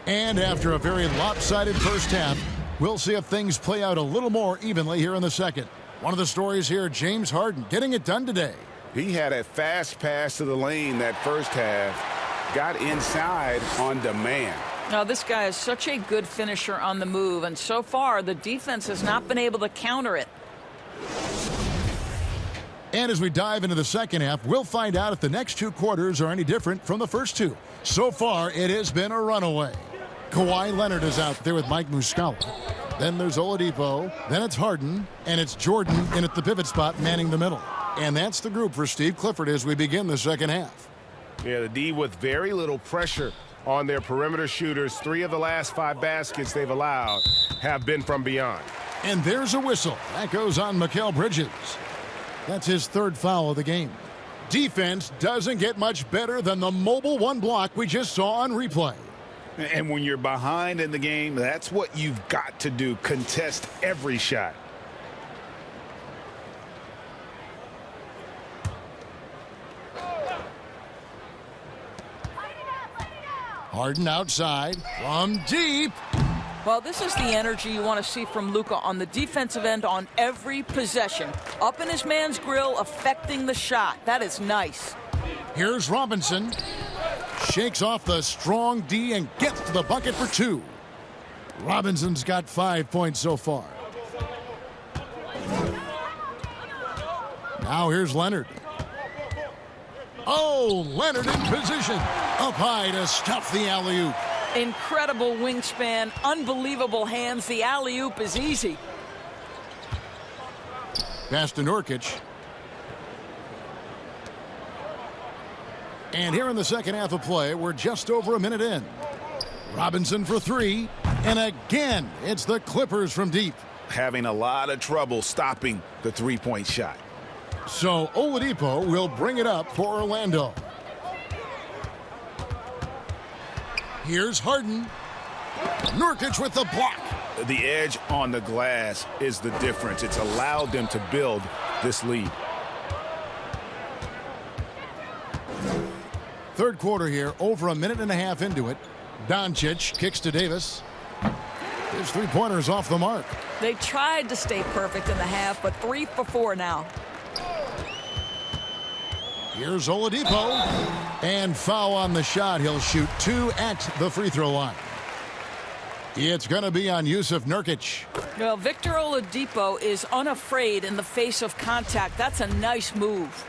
[SPEAKER 4] And after a very lopsided first half, we'll see if things play out a little more evenly here in the second. One of the stories here, James Harden getting it done today.
[SPEAKER 10] He had a fast pass to the lane that first half, got inside on demand.
[SPEAKER 7] Now, this guy is such a good finisher on the move, and so far the defense has not been able to counter it.
[SPEAKER 4] And as we dive into the second half, we'll find out if the next 2 quarters are any different from the first 2. So far, it has been a runaway. Kawhi Leonard is out there with Mike Muscala. Then there's Oladipo. Then it's Harden. And it's Jordan in at the pivot spot manning the middle. And that's the group for Steve Clifford as we begin the second half.
[SPEAKER 2] Yeah, the D with very little pressure on their perimeter shooters. 3 of the last 5 baskets they've allowed have been from beyond.
[SPEAKER 4] And there's a whistle. That goes on Mikal Bridges. That's his 3rd foul of the game. Defense doesn't get much better than the mobile 1 block we just saw on replay.
[SPEAKER 10] And when you're behind in the game, that's what you've got to do. Contest every shot.
[SPEAKER 4] Harden outside from deep.
[SPEAKER 7] Well, this is the energy you want to see from Luka on the defensive end on every possession. Up in his man's grill, affecting the shot. That is nice.
[SPEAKER 4] Here's Robinson. Shakes off the strong D and gets to the bucket for 2. Robinson's got 5 points so far. Now here's Leonard. Oh, Leonard in position. Up high to stuff the alley-oop.
[SPEAKER 7] Incredible wingspan, unbelievable hands. The alley-oop is easy.
[SPEAKER 4] Pass to Nurkic. And here in the second half of play, we're just over a minute in. Robinson for 3. And again, it's the Clippers from deep.
[SPEAKER 10] Having a lot of trouble stopping the three-point shot.
[SPEAKER 4] So Oladipo will bring it up for Orlando. Here's Harden. Nurkic with the block.
[SPEAKER 10] The edge on the glass is the difference. It's allowed them to build this lead.
[SPEAKER 4] Third quarter here, over a minute and a half into it. Doncic kicks to Davis. His three-pointer's off the mark.
[SPEAKER 7] They tried to stay perfect in the half, but 3 for 4 now.
[SPEAKER 4] Here's Oladipo. And foul on the shot. He'll shoot 2 at the free throw line. It's going to be on Yusuf Nurkic.
[SPEAKER 7] Well, Victor Oladipo is unafraid in the face of contact. That's a nice move.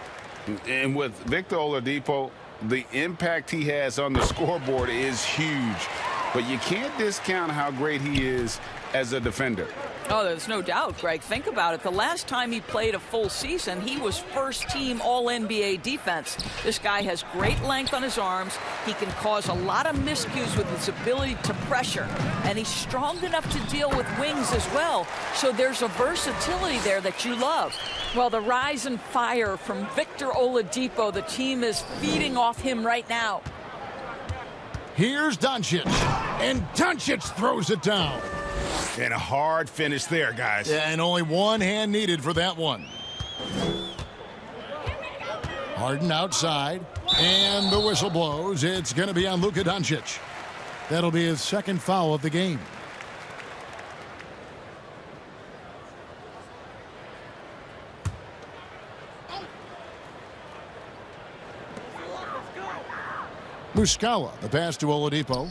[SPEAKER 10] And with Victor Oladipo, the impact he has on the scoreboard is huge. But you can't discount how great he is as a defender.
[SPEAKER 7] Oh, there's no doubt, Greg. Think about it. The last time he played a full season, he was first-team All-NBA defense. This guy has great length on his arms. He can cause a lot of miscues with his ability to pressure. And he's strong enough to deal with wings as well. So there's a versatility there that you love. Well, the rise and fire from Victor Oladipo, the team is feeding off him right now.
[SPEAKER 4] Here's Doncic. And Doncic throws it down.
[SPEAKER 10] And a hard finish there, guys.
[SPEAKER 4] And only one hand needed for that one. Harden outside. And the whistle blows. It's going to be on Luka Doncic. That'll be his second foul of the game. Muscala, the pass to Oladipo.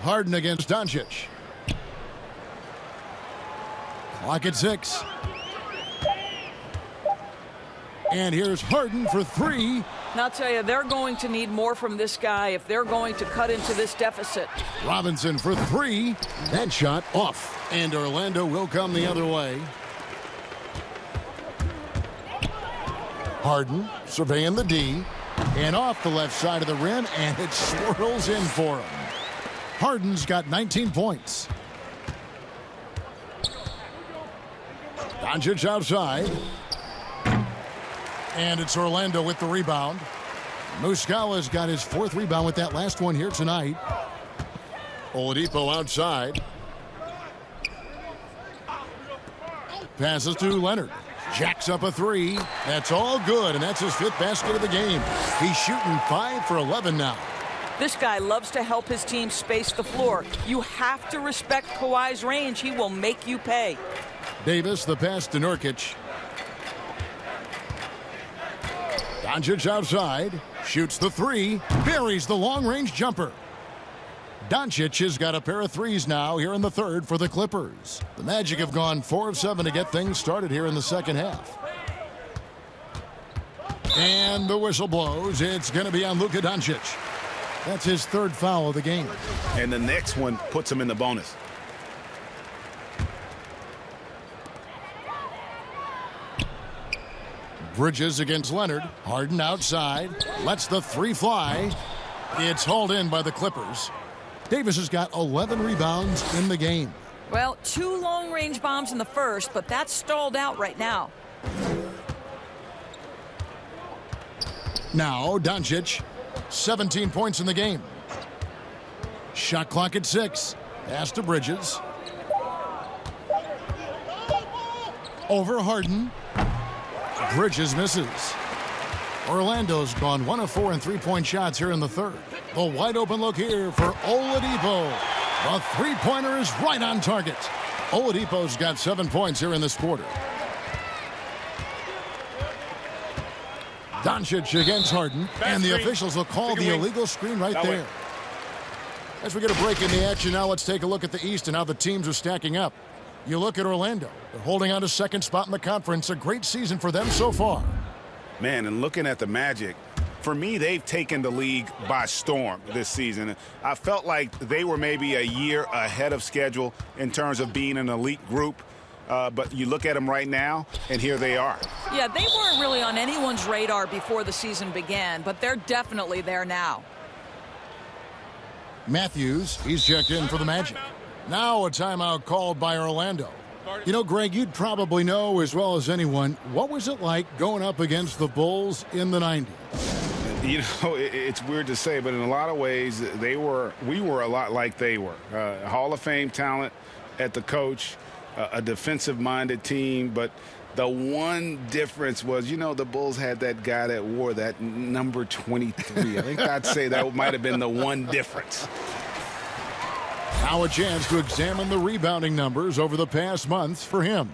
[SPEAKER 4] Harden against Doncic. Clock at 6. And here's Harden for 3.
[SPEAKER 7] And I'll tell you, they're going to need more from this guy if they're going to cut into this deficit.
[SPEAKER 4] Robinson for 3. That shot off. And Orlando will come the other way. Harden surveying the D. And off the left side of the rim. And it swirls in for him. Harden's got 19 points. Doncic outside. And it's Orlando with the rebound. Muscala's got his 4th rebound with that last one here tonight. Oladipo outside. Passes to Leonard. Jacks up a 3. That's all good, and that's his 5th basket of the game. He's shooting 5 for 11 now.
[SPEAKER 7] This guy loves to help his team space the floor. You have to respect Kawhi's range. He will make you pay.
[SPEAKER 4] Davis, the pass to Nurkic. Doncic outside. Shoots the 3. Buries the long-range jumper. Doncic has got a pair of 3s now here in the third for the Clippers. The Magic have gone 4 of 7 to get things started here in the second half. And the whistle blows. It's going to be on Luka Doncic. That's his 3rd foul of the game.
[SPEAKER 10] And the next one puts him in the bonus.
[SPEAKER 4] Bridges against Leonard. Harden outside. Lets the 3 fly. It's hauled in by the Clippers. Davis has got 11 rebounds in the game.
[SPEAKER 7] Well, 2 long-range bombs in the first, but that's stalled out right now.
[SPEAKER 4] Now, Doncic, 17 points in the game. Shot clock at 6. Pass to Bridges. Over Harden. Bridges misses. Orlando's gone 1 of 4 in three-point shots here in the third. The wide-open look here for Oladipo. The three-pointer is right on target. Oladipo's got 7 points here in this quarter. Doncic against Harden, and the officials will call the illegal screen right there. As we get a break in the action now, let's take a look at the East and how the teams are stacking up. You look at Orlando. They're holding on to second spot in the conference. A great season for them so far.
[SPEAKER 10] Man, and looking at the Magic, for me, they've taken the league by storm this season. I felt like they were maybe a year ahead of schedule in terms of being an elite group. But you look at them right now, and here they are.
[SPEAKER 7] Yeah, they weren't really on anyone's radar before the season began, but they're definitely there now.
[SPEAKER 4] Matthews, he's checked in for the Magic. Now a timeout called by Orlando. You know, Greg, you'd probably know as well as anyone, what was it like going up against the Bulls in the 90s?
[SPEAKER 10] You know, it's weird to say, but in a lot of ways, we were a lot like they were. Hall of Fame talent at the coach, a defensive-minded team, but the one difference was, you know, the Bulls had that guy that wore that number 23. I think I'd say that might have been the one difference.
[SPEAKER 4] Now a chance to examine the rebounding numbers over the past months for him.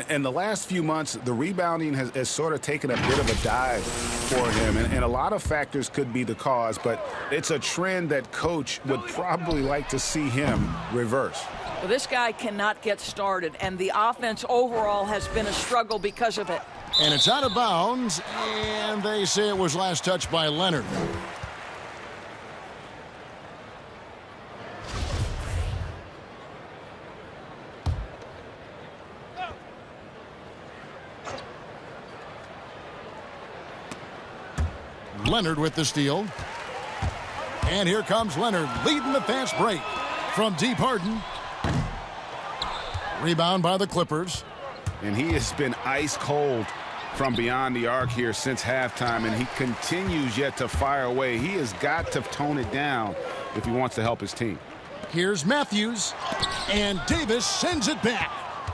[SPEAKER 10] In the last few months, the rebounding has sort of taken a bit of a dive for him, and a lot of factors could be the cause, but it's a trend that coach would probably like to see him reverse.
[SPEAKER 7] Well, this guy cannot get started, and the offense overall has been a struggle because of it.
[SPEAKER 4] And it's out of bounds, and they say it was last touched by Leonard. Leonard with the steal. And here comes Leonard leading the fast break from deep. Harden. Rebound by the Clippers.
[SPEAKER 10] And he has been ice cold from beyond the arc here since halftime, and he continues yet to fire away. He has got to tone it down if he wants to help his team.
[SPEAKER 4] Here's Matthews, and Davis sends it back.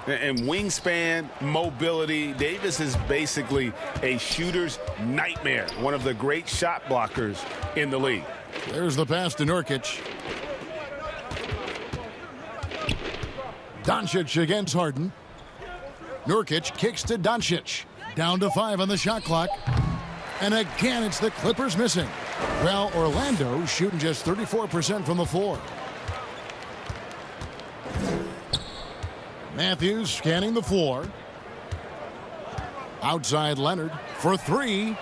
[SPEAKER 10] And wingspan, mobility, Davis is basically a shooter's nightmare, one of the great shot blockers in the league.
[SPEAKER 4] There's the pass to Nurkic. Doncic against Harden. Nurkic kicks to Doncic. Down to 5 on the shot clock. And again, it's the Clippers missing. Well, Orlando shooting just 34% from the floor. Matthews scanning the floor. Outside Leonard for 3.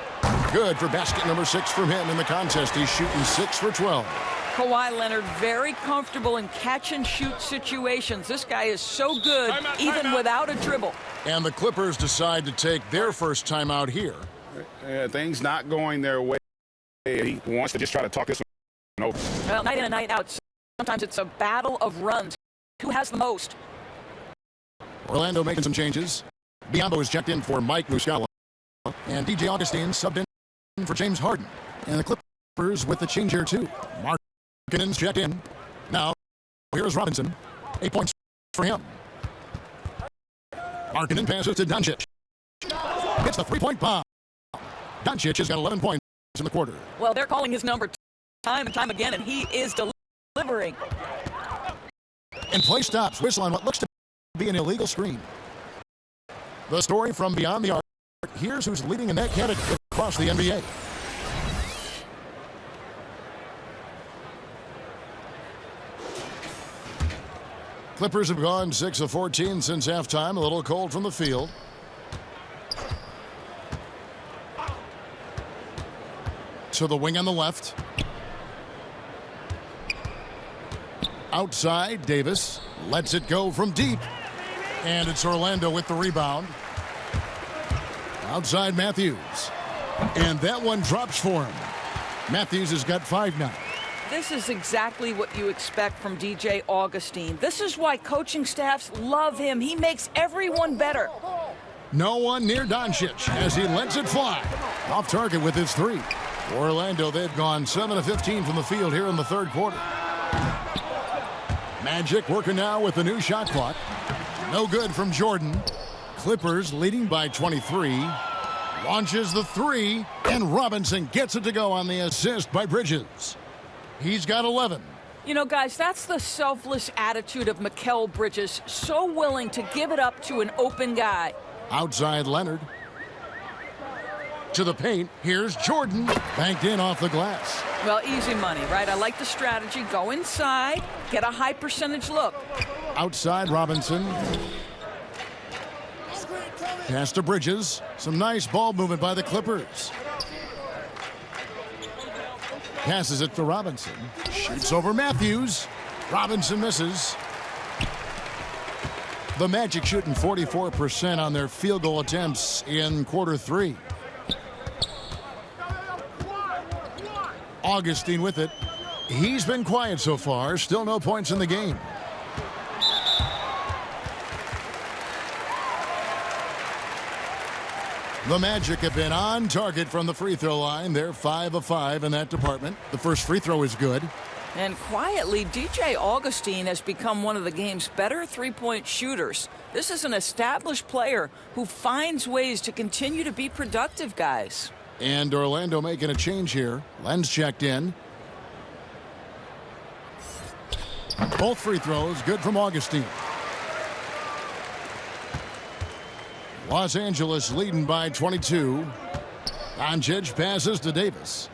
[SPEAKER 4] Good for basket number 6 from him in the contest. He's shooting 6 for 12.
[SPEAKER 7] Kawhi Leonard very comfortable in catch-and-shoot situations. This guy is so good even without a dribble.
[SPEAKER 4] And the Clippers decide to take their first timeout here.
[SPEAKER 10] Things not going their way. He wants to just try to talk this one over.
[SPEAKER 7] Well, night in and night out, sometimes it's a battle of runs. Who has the most?
[SPEAKER 4] Orlando making some changes. Biombo is checked in for Mike Muscala. And DJ Augustine subbed in for James Harden. And the Clippers with the change here, too. Markkanen's checked in. Now, here's Robinson. 8 points for him. Markkanen passes to Doncic. Hits the three-point bomb. Doncic has got 11 points in the quarter.
[SPEAKER 7] Well, they're calling his number time and time again, and he is delivering.
[SPEAKER 4] And play stops. Whistle on what looks to be an illegal screen. The story from beyond the arc. Here's who's leading in that category across the NBA. Clippers have gone 6 of 14 since halftime. A little cold from the field. To the wing on the left. Outside, Davis lets it go from deep. And it's Orlando with the rebound. Outside Matthews. And that one drops for him. Matthews has got 5 now.
[SPEAKER 7] This is exactly what you expect from DJ Augustine. This is why coaching staffs love him. He makes everyone better.
[SPEAKER 4] No one near Doncic as he lets it fly. Off target with his 3. Orlando, they've gone 7 of 15 from the field here in the third quarter. Magic working now with the new shot clock. No good from Jordan. Clippers leading by 23. Launches the three, and Robinson gets it to go on the assist by Bridges. He's got 11.
[SPEAKER 12] You know, guys, that's the selfless attitude of Mikal Bridges, so willing to give it up to an open guy.
[SPEAKER 4] Outside Leonard. To the paint, here's Jordan, banked in off the glass.
[SPEAKER 12] Well, easy money, right? I like the strategy. Go inside, get a high percentage look.
[SPEAKER 4] Outside Robinson. Pass to Bridges. Some nice ball movement by the Clippers. Passes it to Robinson. Shoots over Matthews. Robinson misses. The Magic shooting 44% on their field goal attempts in quarter 3. Augustine with it. He's been quiet so far. Still no points in the game. The Magic have been on target from the free throw line. They're 5 of 5 in that department. The first free throw is good.
[SPEAKER 12] And quietly, DJ Augustine has become one of the game's better three-point shooters. This is an established player who finds ways to continue to be productive, guys.
[SPEAKER 4] And Orlando making a change here. Len's checked in. Both free throws good from Augustine. Los Angeles leading by 22. Doncic passes to Davis.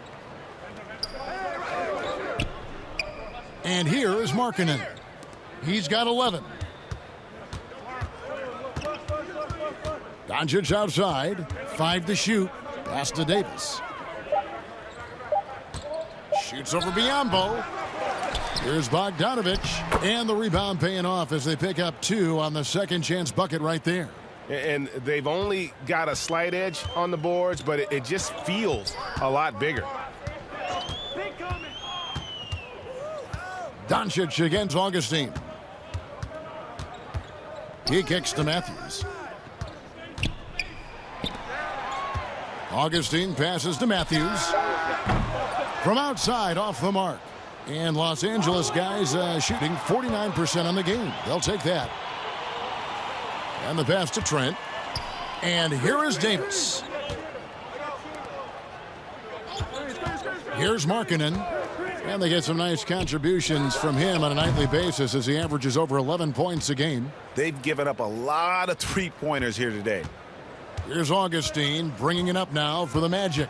[SPEAKER 4] And here is Markkanen. He's got 11. Doncic outside. 5 to shoot. Pass to Davis. Shoots over Biyombo. Here's Bogdanovich. And the rebound paying off as they pick up 2 on the second chance bucket right there.
[SPEAKER 2] And they've only got a slight edge on the boards, but it just feels a lot bigger.
[SPEAKER 4] Doncic against Augustine. He kicks to Matthews. Augustine passes to Matthews. From outside, off the mark. And Los Angeles guys shooting 49% on the game. They'll take that. And the pass to Trent. And here is Davis. Here's Markkanen. And they get some nice contributions from him on a nightly basis as he averages over 11 points a game.
[SPEAKER 6] They've given up a lot of three-pointers here today.
[SPEAKER 4] Here's Augustine bringing it up now for the Magic.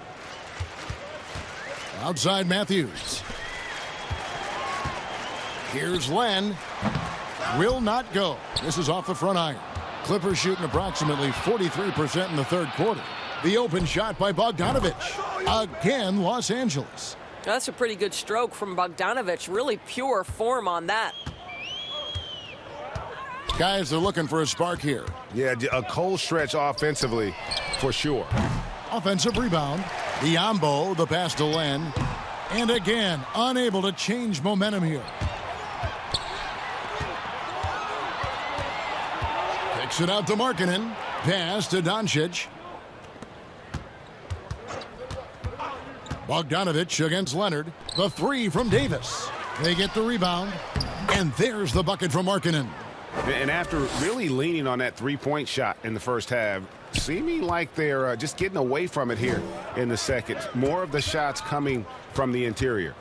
[SPEAKER 4] Outside Matthews. Here's Len. Will not go. This is off the front iron. Clippers shooting approximately 43% in the third quarter. The open shot by Bogdanovich. Again, Los Angeles.
[SPEAKER 9] That's a pretty good stroke from Bogdanovich. Really pure form on that.
[SPEAKER 4] Guys are looking for a spark here.
[SPEAKER 2] Yeah, a cold stretch offensively for sure.
[SPEAKER 4] Offensive rebound. Biyombo, the pass to Len. And again, unable to change momentum here. Kicks it out to Markkanen. Pass to Doncic. Bogdanovich against Leonard. The three from Davis. They get the rebound. And there's the bucket from Markkanen.
[SPEAKER 2] And after really leaning on that three-point shot in the first half, seeming like they're just getting away from it here in the second. More of the shots coming from the interior.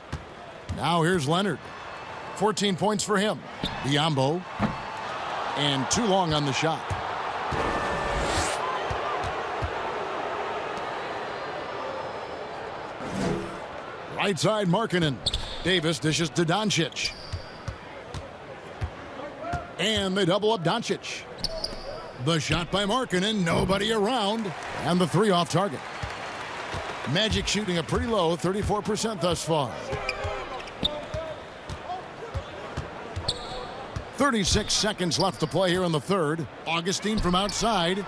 [SPEAKER 4] Now here's Leonard. 14 points for him. Biyombo. And too long on the shot. Right side Markkanen. Davis dishes to Doncic. And they double up Doncic. The shot by Markkanen, nobody around. And the three off target. Magic shooting a pretty low 34% thus far. 36 seconds left to play here in the third. Augustine from outside.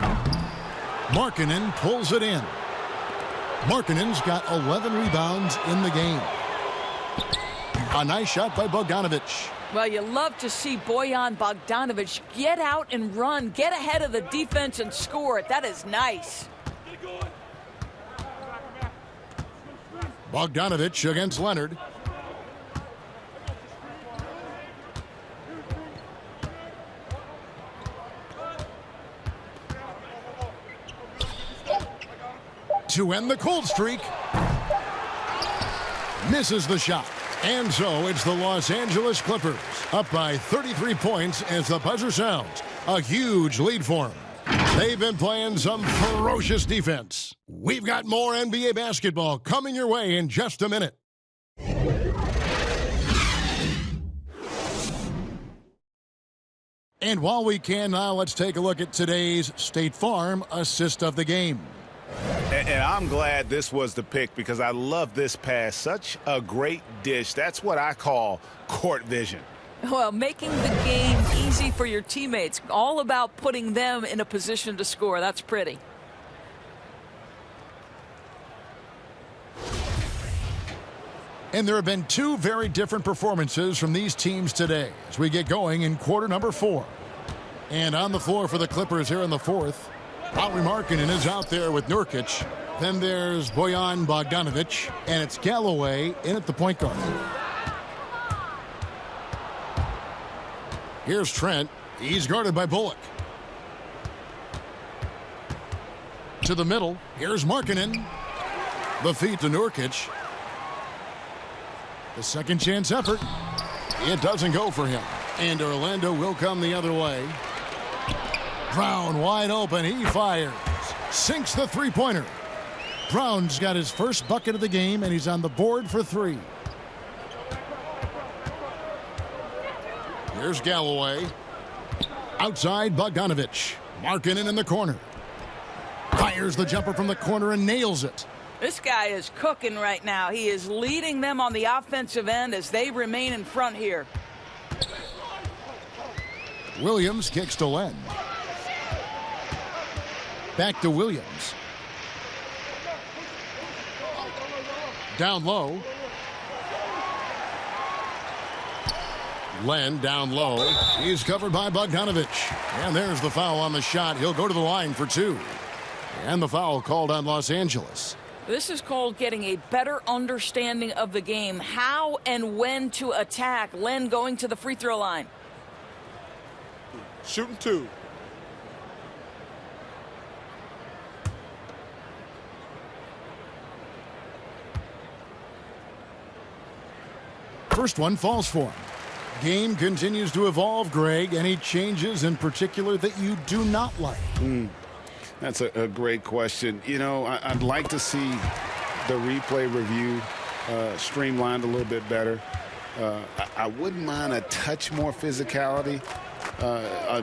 [SPEAKER 4] Markkanen pulls it in. Markkanen's got 11 rebounds in the game. A nice shot by Bogdanovich.
[SPEAKER 12] Well, you love to see Bojan Bogdanovich get out and run, get ahead of the defense and score it. That is nice.
[SPEAKER 4] Bogdanovich against Leonard. to end the cold streak. Misses the shot. And so it's the Los Angeles Clippers up by 33 points as the buzzer sounds. A huge lead for them. They've been playing some ferocious defense. We've got more NBA basketball coming your way in just a minute. And while we can now, let's take a look at today's State Farm assist of the game.
[SPEAKER 10] And I'm glad this was the pick because I love this pass. Such a great dish. That's what I call court vision.
[SPEAKER 12] Well, making the game easy for your teammates. All about putting them in a position to score. That's pretty.
[SPEAKER 4] And there have been two very different performances from these teams today as we get going in quarter number 4. And on the floor for the Clippers here in the fourth, Lauri Markkanen is out there with Nurkic. Then there's Bojan Bogdanovic, and it's Galloway in at the point guard. Here's Trent. He's guarded by Bullock. To the middle. Here's Markkanen. The feed to Nurkic. The second chance effort. It doesn't go for him. And Orlando will come the other way. Brown wide open. He fires. Sinks the three-pointer. Brown's got his first bucket of the game, and he's on the board for 3. Here's Galloway. Outside Bogdanovic. Markkanen in the corner. Fires the jumper from the corner and nails it.
[SPEAKER 12] This guy is cooking right now. He is leading them on the offensive end as they remain in front here.
[SPEAKER 4] Williams kicks to Len. Back to Williams. Down low. Len down low. He's covered by Bogdanovic. And there's the foul on the shot. He'll go to the line for 2. And the foul called on Los Angeles.
[SPEAKER 12] This is called getting a better understanding of the game. How and when to attack. Len going to the free throw line.
[SPEAKER 11] Shooting 2.
[SPEAKER 4] First one falls for him. Game continues to evolve, Greg. Any changes in particular that you do not like?
[SPEAKER 10] That's a great question. You know, I'd like to see the replay review streamlined a little bit better. I wouldn't mind a touch more physicality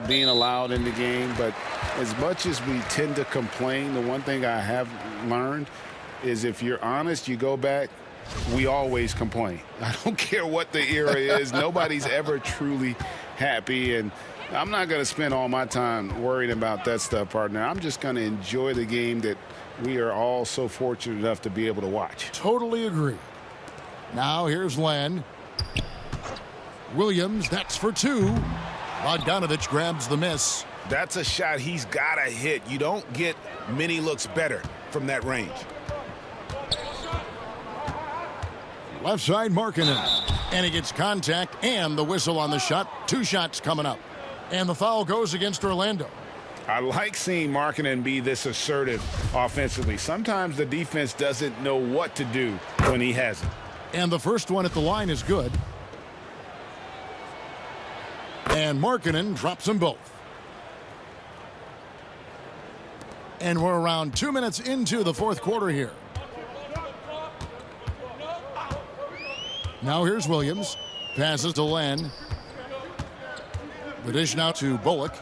[SPEAKER 10] being allowed in the game, but as much as we tend to complain, the one thing I have learned is if you're honest, you go back, we always complain. I don't care what the era is. Nobody's ever truly happy, and I'm not going to spend all my time worrying about that stuff, partner. I'm just going to enjoy the game that we are all so fortunate enough to be able to watch.
[SPEAKER 4] Totally agree. Now here's Len. Williams, that's for 2. Bogdanovic grabs the miss.
[SPEAKER 10] That's a shot he's got to hit. You don't get many looks better from that range.
[SPEAKER 4] Left side Markkanen. And he gets contact and the whistle on the shot. 2 shots coming up. And the foul goes against Orlando.
[SPEAKER 10] I like seeing Markkanen be this assertive offensively. Sometimes the defense doesn't know what to do when he has it.
[SPEAKER 4] And the first one at the line is good. And Markkanen drops them both. And we're around 2 minutes into the fourth quarter here. Now here's Williams. Passes to Len. The dish now to Bullock.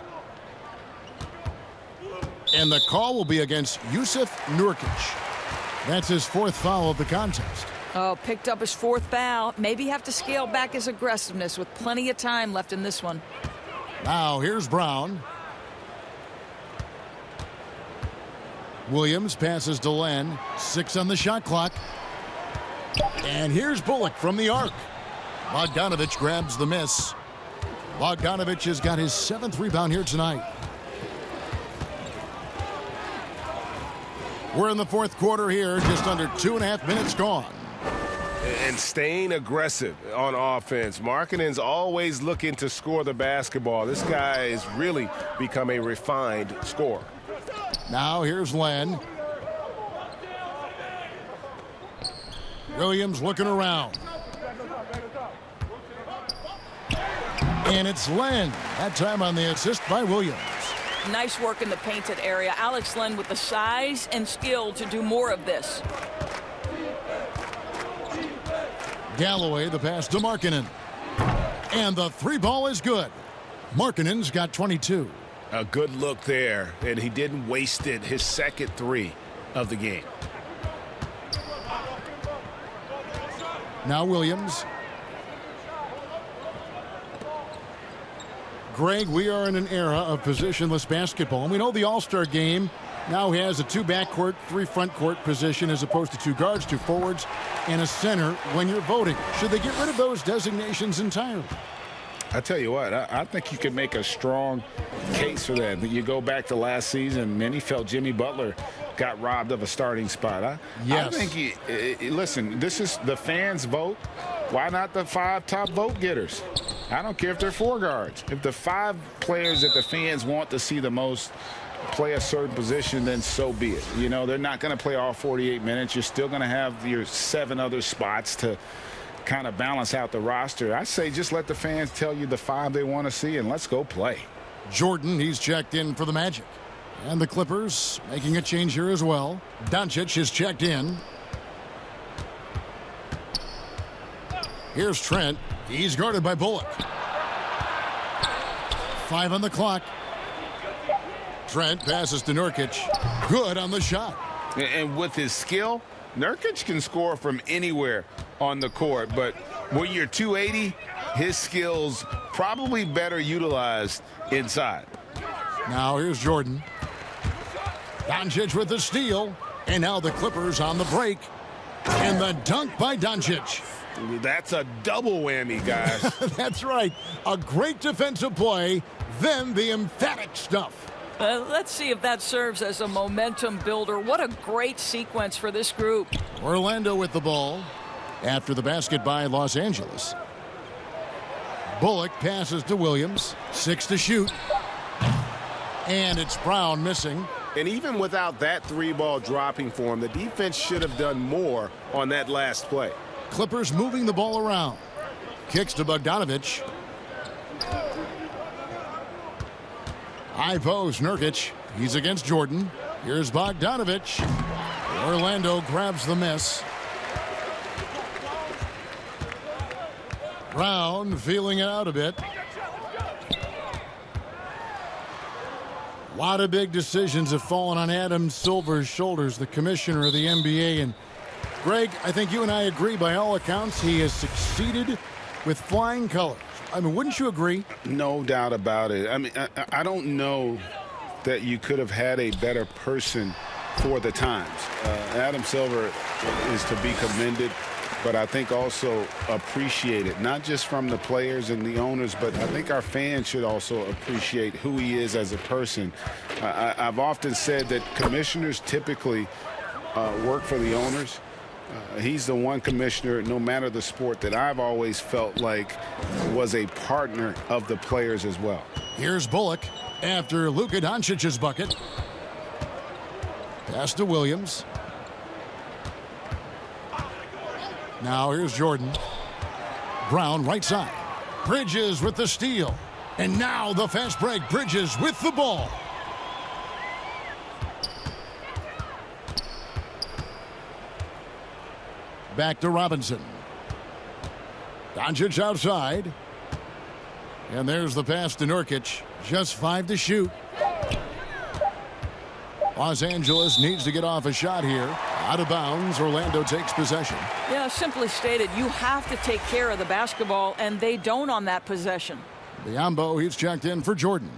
[SPEAKER 4] And the call will be against Jusuf Nurkic. That's his 4th foul of the contest.
[SPEAKER 12] Oh, picked up his 4th foul. Maybe have to scale back his aggressiveness with plenty of time left in this one.
[SPEAKER 4] Now here's Brown. Williams passes to Len. 6 on the shot clock. And here's Bullock from the arc. Bogdanovic grabs the miss. Bogdanovic has got his 7th rebound here tonight. We're in the fourth quarter here, just under 2.5 minutes gone.
[SPEAKER 2] And staying aggressive on offense. Markkanen's always looking to score the basketball. This guy has really become a refined scorer.
[SPEAKER 4] Now here's Len. Williams looking around. And it's Len. That time on the assist by Williams.
[SPEAKER 12] Nice work in the painted area. Alex Len with the size and skill to do more of this.
[SPEAKER 4] Galloway, the pass to Markkanen. And the three ball is good. Markkanen's got 22.
[SPEAKER 10] A good look there, and he didn't waste it. His second three of the game.
[SPEAKER 4] Now Williams. Greg, we are in an era of positionless basketball. And we know the All-Star game now has a 2 backcourt, 3 front court position as opposed to 2 guards, 2 forwards, and a center when you're voting. Should they get rid of those designations entirely?
[SPEAKER 10] I tell you what, I think you could make a strong case for that. You go back to last season, many felt Jimmy Butler got robbed of a starting spot.
[SPEAKER 4] Yes.
[SPEAKER 10] I think, listen, this is the fans' vote. Why not the 5 top vote getters? I don't care if they're 4 guards. If the 5 players that the fans want to see the most play a certain position, then so be it. You know, they're not going to play all 48 minutes. You're still going to have your 7 other spots to kind of balance out the roster. I say just let the fans tell you the 5 they want to see, and let's go play.
[SPEAKER 4] Jordan, he's checked in for the Magic. And the Clippers making a change here as well. Doncic is checked in. Here's Trent. He's guarded by Bullock. 5 on the clock. Trent passes to Nurkic. Good on the shot.
[SPEAKER 10] And with his skill, Nurkic can score from anywhere on the court. But when you're 280, his skills probably better utilized inside.
[SPEAKER 4] Now here's Jordan. Doncic with the steal. And now the Clippers on the break. And the dunk by Doncic.
[SPEAKER 10] That's a double whammy, guys.
[SPEAKER 4] That's right. A great defensive play, then the emphatic stuff.
[SPEAKER 12] Let's see if that serves as a momentum builder. What a great sequence for this group.
[SPEAKER 4] Orlando with the ball after the basket by Los Angeles. Bullock passes to Williams. 6 to shoot. And it's Brown missing.
[SPEAKER 2] And even without that 3-ball dropping for him, the defense should have done more on that last play.
[SPEAKER 4] Clippers moving the ball around. Kicks to Bogdanovich. High post, Nurkic. He's against Jordan. Here's Bogdanovich. Orlando grabs the miss. Brown feeling it out a bit. A lot of big decisions have fallen on Adam Silver's shoulders, the commissioner of the NBA. And Greg, I think you and I agree by all accounts he has succeeded with flying colors. I mean, wouldn't you agree?
[SPEAKER 10] No doubt about it. I mean, I don't know that you could have had a better person for the times. Adam Silver is to be commended, but I think also appreciated, not just from the players and the owners, but I think our fans should also appreciate who he is as a person. I've often said that commissioners typically work for the owners. He's the one commissioner, no matter the sport, that I've always felt like was a partner of the players as well.
[SPEAKER 4] Here's Bullock after Luka Doncic's bucket. Pass to Williams. Now here's Jordan. Brown right side. Bridges with the steal. And now the fast break. Bridges with the ball. Back to Robinson. Doncic outside. And there's the pass to Nurkic. Just 5 to shoot. Los Angeles needs to get off a shot here. Out of bounds. Orlando takes possession.
[SPEAKER 12] Yeah, simply stated, you have to take care of the basketball, and they don't on that possession.
[SPEAKER 4] Biombo, he's checked in for Jordan.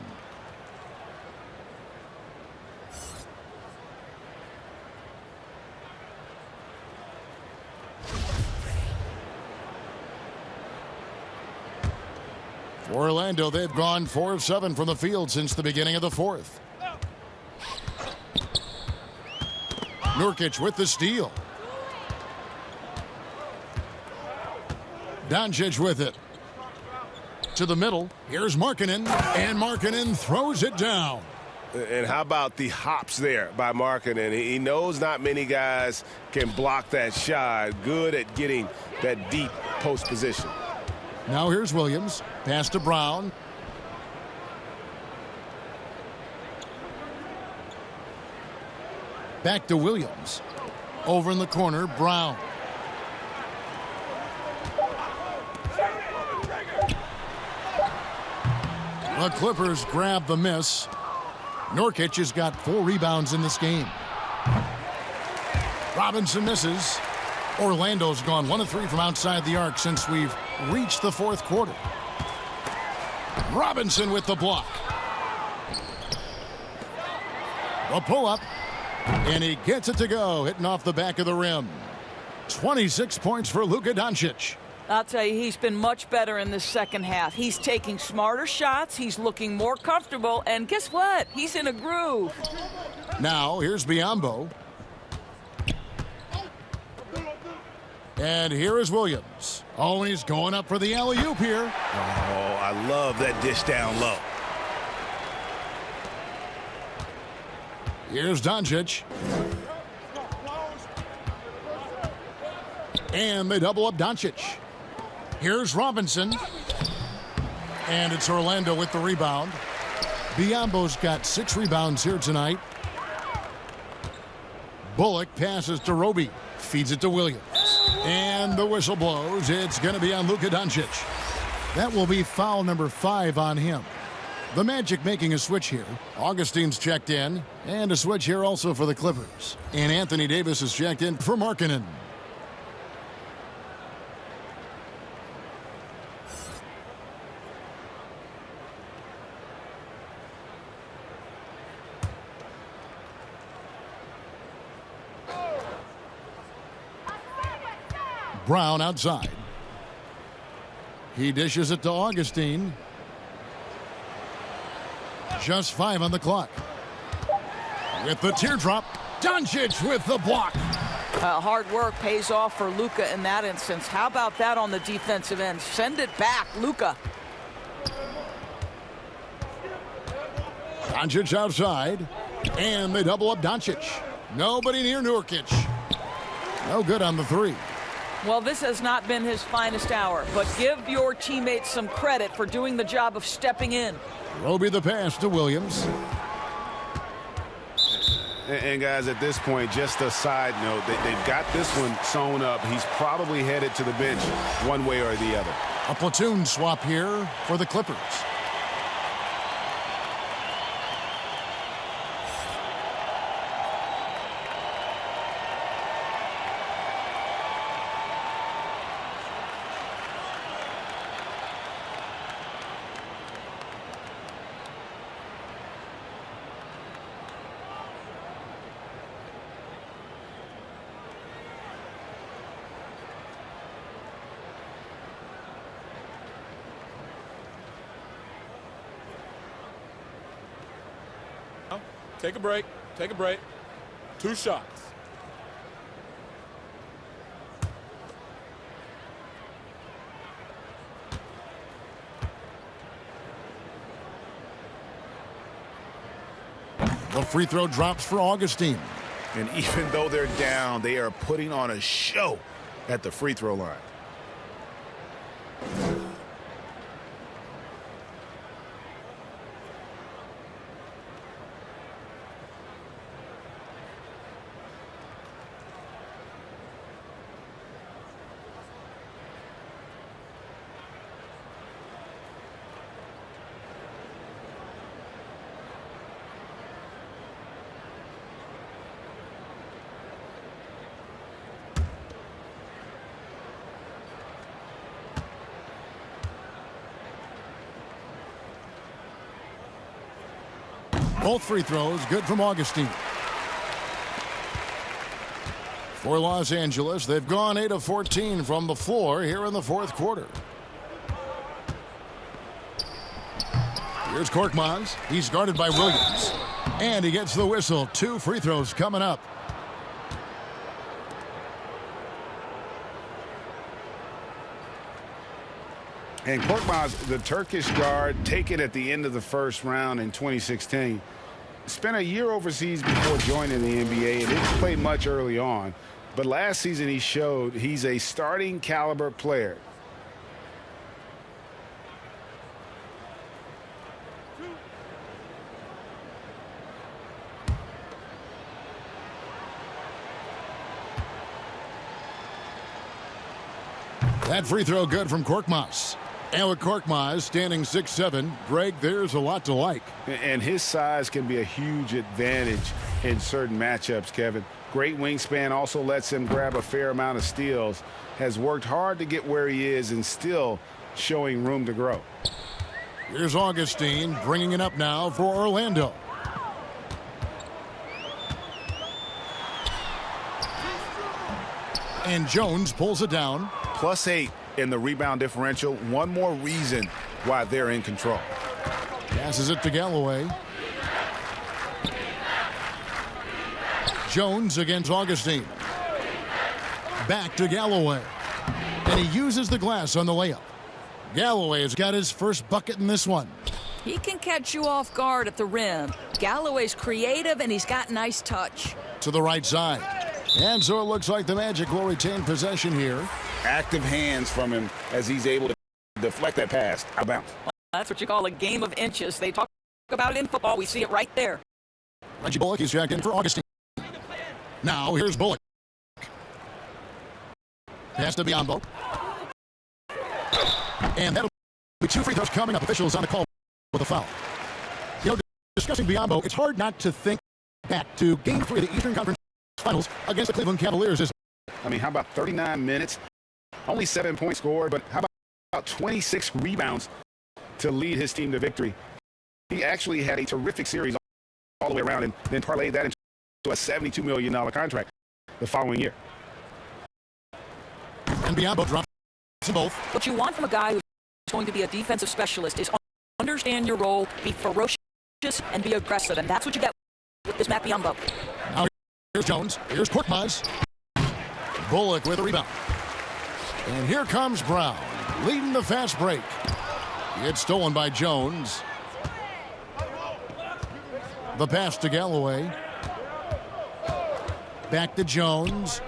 [SPEAKER 4] For Orlando, they've gone 4 of 7 from the field since the beginning of the fourth. Nurkic with the steal. Doncic with it. To the middle. Here's Markkanen. And Markkanen throws it down.
[SPEAKER 17] And how about the hops there by Markkanen? He knows not many guys can block that shot. Good at getting that deep post position.
[SPEAKER 4] Now here's Williams. Pass to Brown. Back to Williams. Over in the corner, Brown. The Clippers grab the miss. Nurkic has got 4 rebounds in this game. Robinson misses. Orlando's gone 1 of 3 from outside the arc since we've reached the 4th quarter. Robinson with the block. The pull-up. And he gets it to go, hitting off the back of the rim. 26 points for Luka Doncic.
[SPEAKER 12] I'll tell you, he's been much better in the second half. He's taking smarter shots. He's looking more comfortable. And guess what? He's in a groove.
[SPEAKER 4] Now, here's Biyombo. And here is Williams. Oh, and he's going up for the alley-oop here.
[SPEAKER 17] Oh, I love that dish down low.
[SPEAKER 4] Here's Doncic. And they double up Doncic. Here's Robinson. And it's Orlando with the rebound. Biyombo's got 6 rebounds here tonight. Bullock passes to Roby. Feeds it to Williams. And the whistle blows. It's going to be on Luka Doncic. That will be foul number 5 on him. The Magic making a switch here. Augustine's checked in. And a switch here also for the Clippers. And Anthony Davis is checked in for Markkanen. Brown outside. He dishes it to Augustine. Just 5 on the clock. With the teardrop, Doncic with the block.
[SPEAKER 12] Hard work pays off for Luka in that instance. How about that on the defensive end? Send it back, Luka.
[SPEAKER 4] Doncic outside. And they double up Doncic. Nobody near Nurkic. No good on the 3.
[SPEAKER 12] Well, this has not been his finest hour, but give your teammates some credit for doing the job of stepping in.
[SPEAKER 4] Roby the pass to Williams.
[SPEAKER 10] And guys, at this point, just a side note, they've got this one sewn up. He's probably headed to the bench one way or the other.
[SPEAKER 4] A platoon swap here for the Clippers.
[SPEAKER 11] Take a break. Take a break. 2 shots.
[SPEAKER 4] The free throw drops for Augustine.
[SPEAKER 17] And even though they're down, they are putting on a show at the free throw line.
[SPEAKER 4] Both free throws good from Augustine. For Los Angeles, they've gone 8 of 14 from the floor here in the 4th quarter. Here's Korkmaz. He's guarded by Williams. And he gets the whistle. 2 free throws coming up.
[SPEAKER 10] And Korkmaz, the Turkish guard, taken at the end of the first round in 2016. spent a year overseas before joining the NBA and didn't play much early on. But last season he showed he's a starting caliber player.
[SPEAKER 4] That free throw good from Korkmaz. And with Korkmaz standing 6'7", Greg, there's a lot to like.
[SPEAKER 10] And his size can be a huge advantage in certain matchups, Kevin. Great wingspan, also lets him grab a fair amount of steals. Has worked hard to get where he is and still showing room to grow.
[SPEAKER 4] Here's Augustine bringing it up now for Orlando. And Jones pulls it down.
[SPEAKER 10] +8 in the rebound differential. One more reason why they're in control.
[SPEAKER 4] Passes it to Galloway. Jones against Augustine. Back to Galloway. And he uses the glass on the layup. Galloway has got his first bucket in this one.
[SPEAKER 12] He can catch you off guard at the rim. Galloway's creative, and he's got nice touch.
[SPEAKER 4] To the right side. And so it looks like the Magic will retain possession here.
[SPEAKER 6] Active hands from him as he's able to deflect that pass out of bounds.
[SPEAKER 12] That's what you call a game of inches. They talk about it in football. We see it right there.
[SPEAKER 4] Reggie Bullock is jacked in for Augustine. Now here's Bullock. Pass to Biombo. And that'll be 2 free throws coming up. Officials on the call with a foul. You know, discussing Biombo, it's hard not to think back to Game 3 of the Eastern Conference Finals against the Cleveland Cavaliers.
[SPEAKER 10] I mean, how about 39 minutes? Only 7 points scored, but how about 26 rebounds to lead his team to victory? He actually had a terrific series all the way around and then parlayed that into a $72 million contract the following year.
[SPEAKER 4] And Biombo drops both.
[SPEAKER 12] What you want from a guy who's going to be a defensive specialist is understand your role, be ferocious, and be aggressive. And that's what you get with this Matt Biombo.
[SPEAKER 4] Now here's Jones. Here's Korkmaz. Bullock with a rebound. And here comes Brown, leading the fast break. It's stolen by Jones. The pass to Galloway. Back to Jones.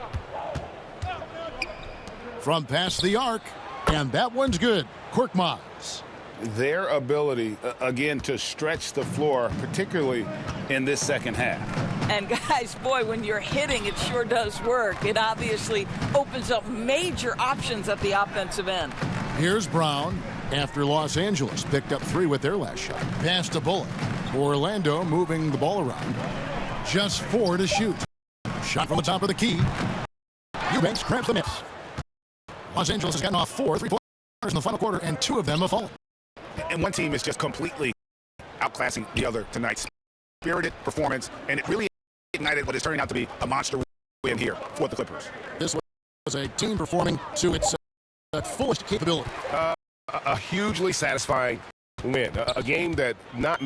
[SPEAKER 4] From past the arc. And that one's good. Korkmaz.
[SPEAKER 10] Their ability, again, to stretch the floor, particularly in this second half.
[SPEAKER 12] And guys, boy, when you're hitting, it sure does work. It obviously opens up major options at the offensive end.
[SPEAKER 4] Here's Brown after Los Angeles picked up 3 with their last shot. Pass to Bullock. Orlando moving the ball around. Just 4 to shoot. Shot from the top of the key. Eubanks cramps the miss. Los Angeles has gotten off 4 3-pointers in the final quarter, and 2 of them have fallen.
[SPEAKER 10] And one team is just completely outclassing the other tonight. Spirited performance, and it really ignited what is turning out to be a monster win here for the Clippers.
[SPEAKER 4] This was a team performing to its fullest capability.
[SPEAKER 17] A hugely satisfying win. A game that not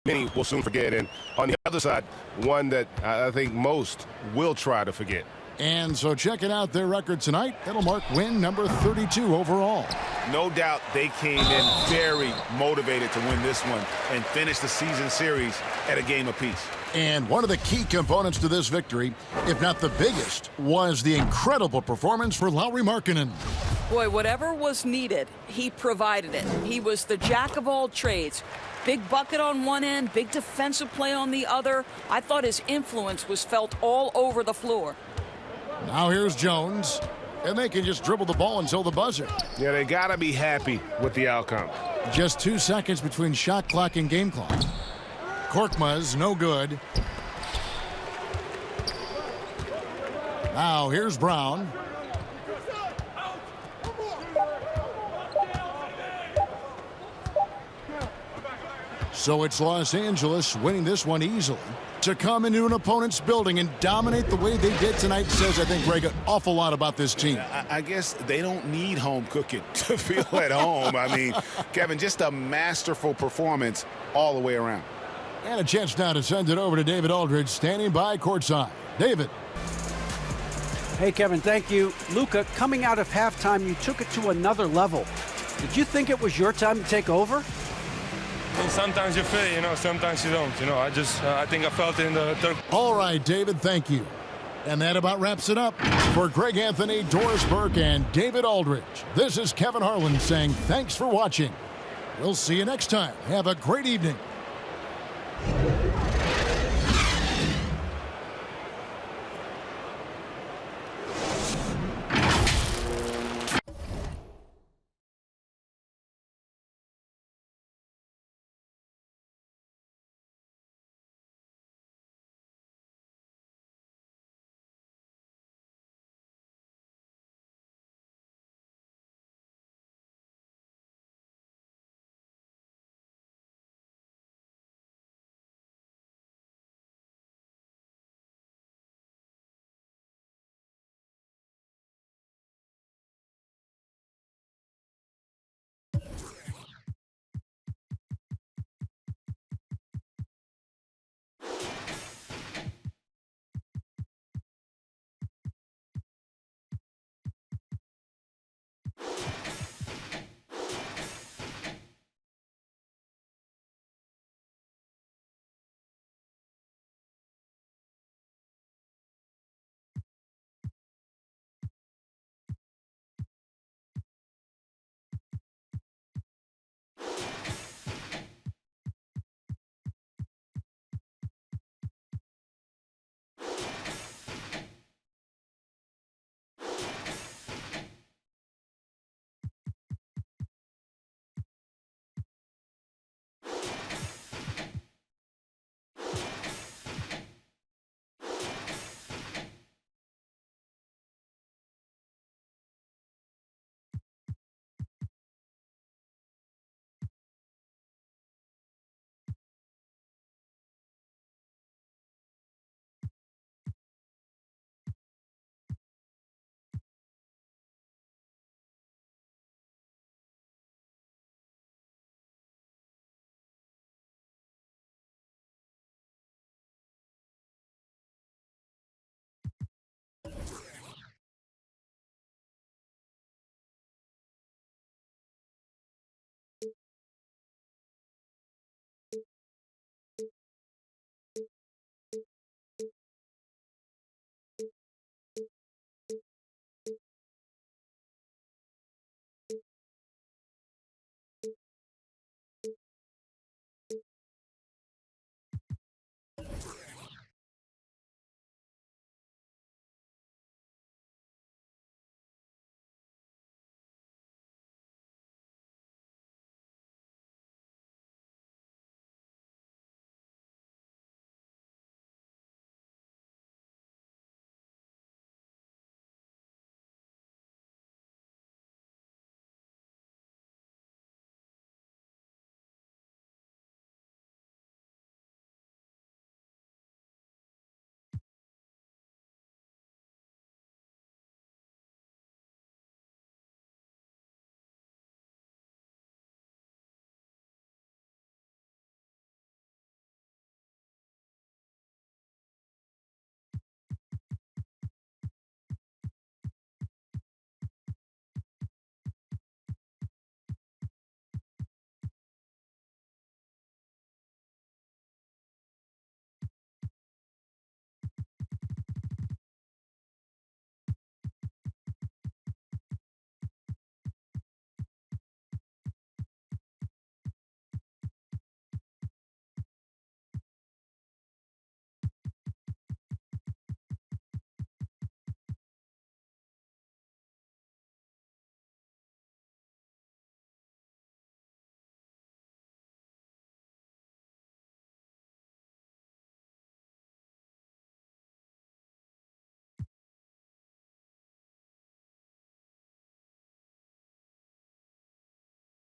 [SPEAKER 17] many will soon forget. And on the other side, one that I think most will try to forget.
[SPEAKER 4] And so checking out their record tonight, that'll mark win number 32 overall.
[SPEAKER 10] No doubt they came in very motivated to win this one and finish the season series at a game apiece.
[SPEAKER 4] And one of the key components to this victory, if not the biggest, was the incredible performance for Lauri Markkanen.
[SPEAKER 12] Boy, whatever was needed, he provided it. He was the jack of all trades. Big bucket on one end, big defensive play on the other. I thought his influence was felt all over the floor.
[SPEAKER 4] Now here's Jones, and they can just dribble the ball until the buzzer.
[SPEAKER 17] Yeah, they got to be happy with the outcome.
[SPEAKER 4] Just 2 seconds between shot clock and game clock. Korkmaz, no good. Now here's Brown. So it's Los Angeles winning this one easily. To come into an opponent's building and dominate the way they did tonight says, I think, Greg, an awful lot about this team.
[SPEAKER 10] I guess they don't need home cooking to feel at home. I mean, Kevin, just a masterful performance all the way around.
[SPEAKER 4] And a chance now to send it over to David Aldridge, standing by courtside. David.
[SPEAKER 5] Hey, Kevin, thank you. Luka, coming out of halftime, you took it to another level. Did you think it was your time to take over?
[SPEAKER 18] And sometimes you feel it, you know, sometimes you don't. You know, I think I felt it in the third.
[SPEAKER 4] All right, David, thank you. And that about wraps it up. For Greg Anthony, Doris Burke, and David Aldridge, this is Kevin Harlan saying thanks for watching. We'll see you next time. Have a great evening.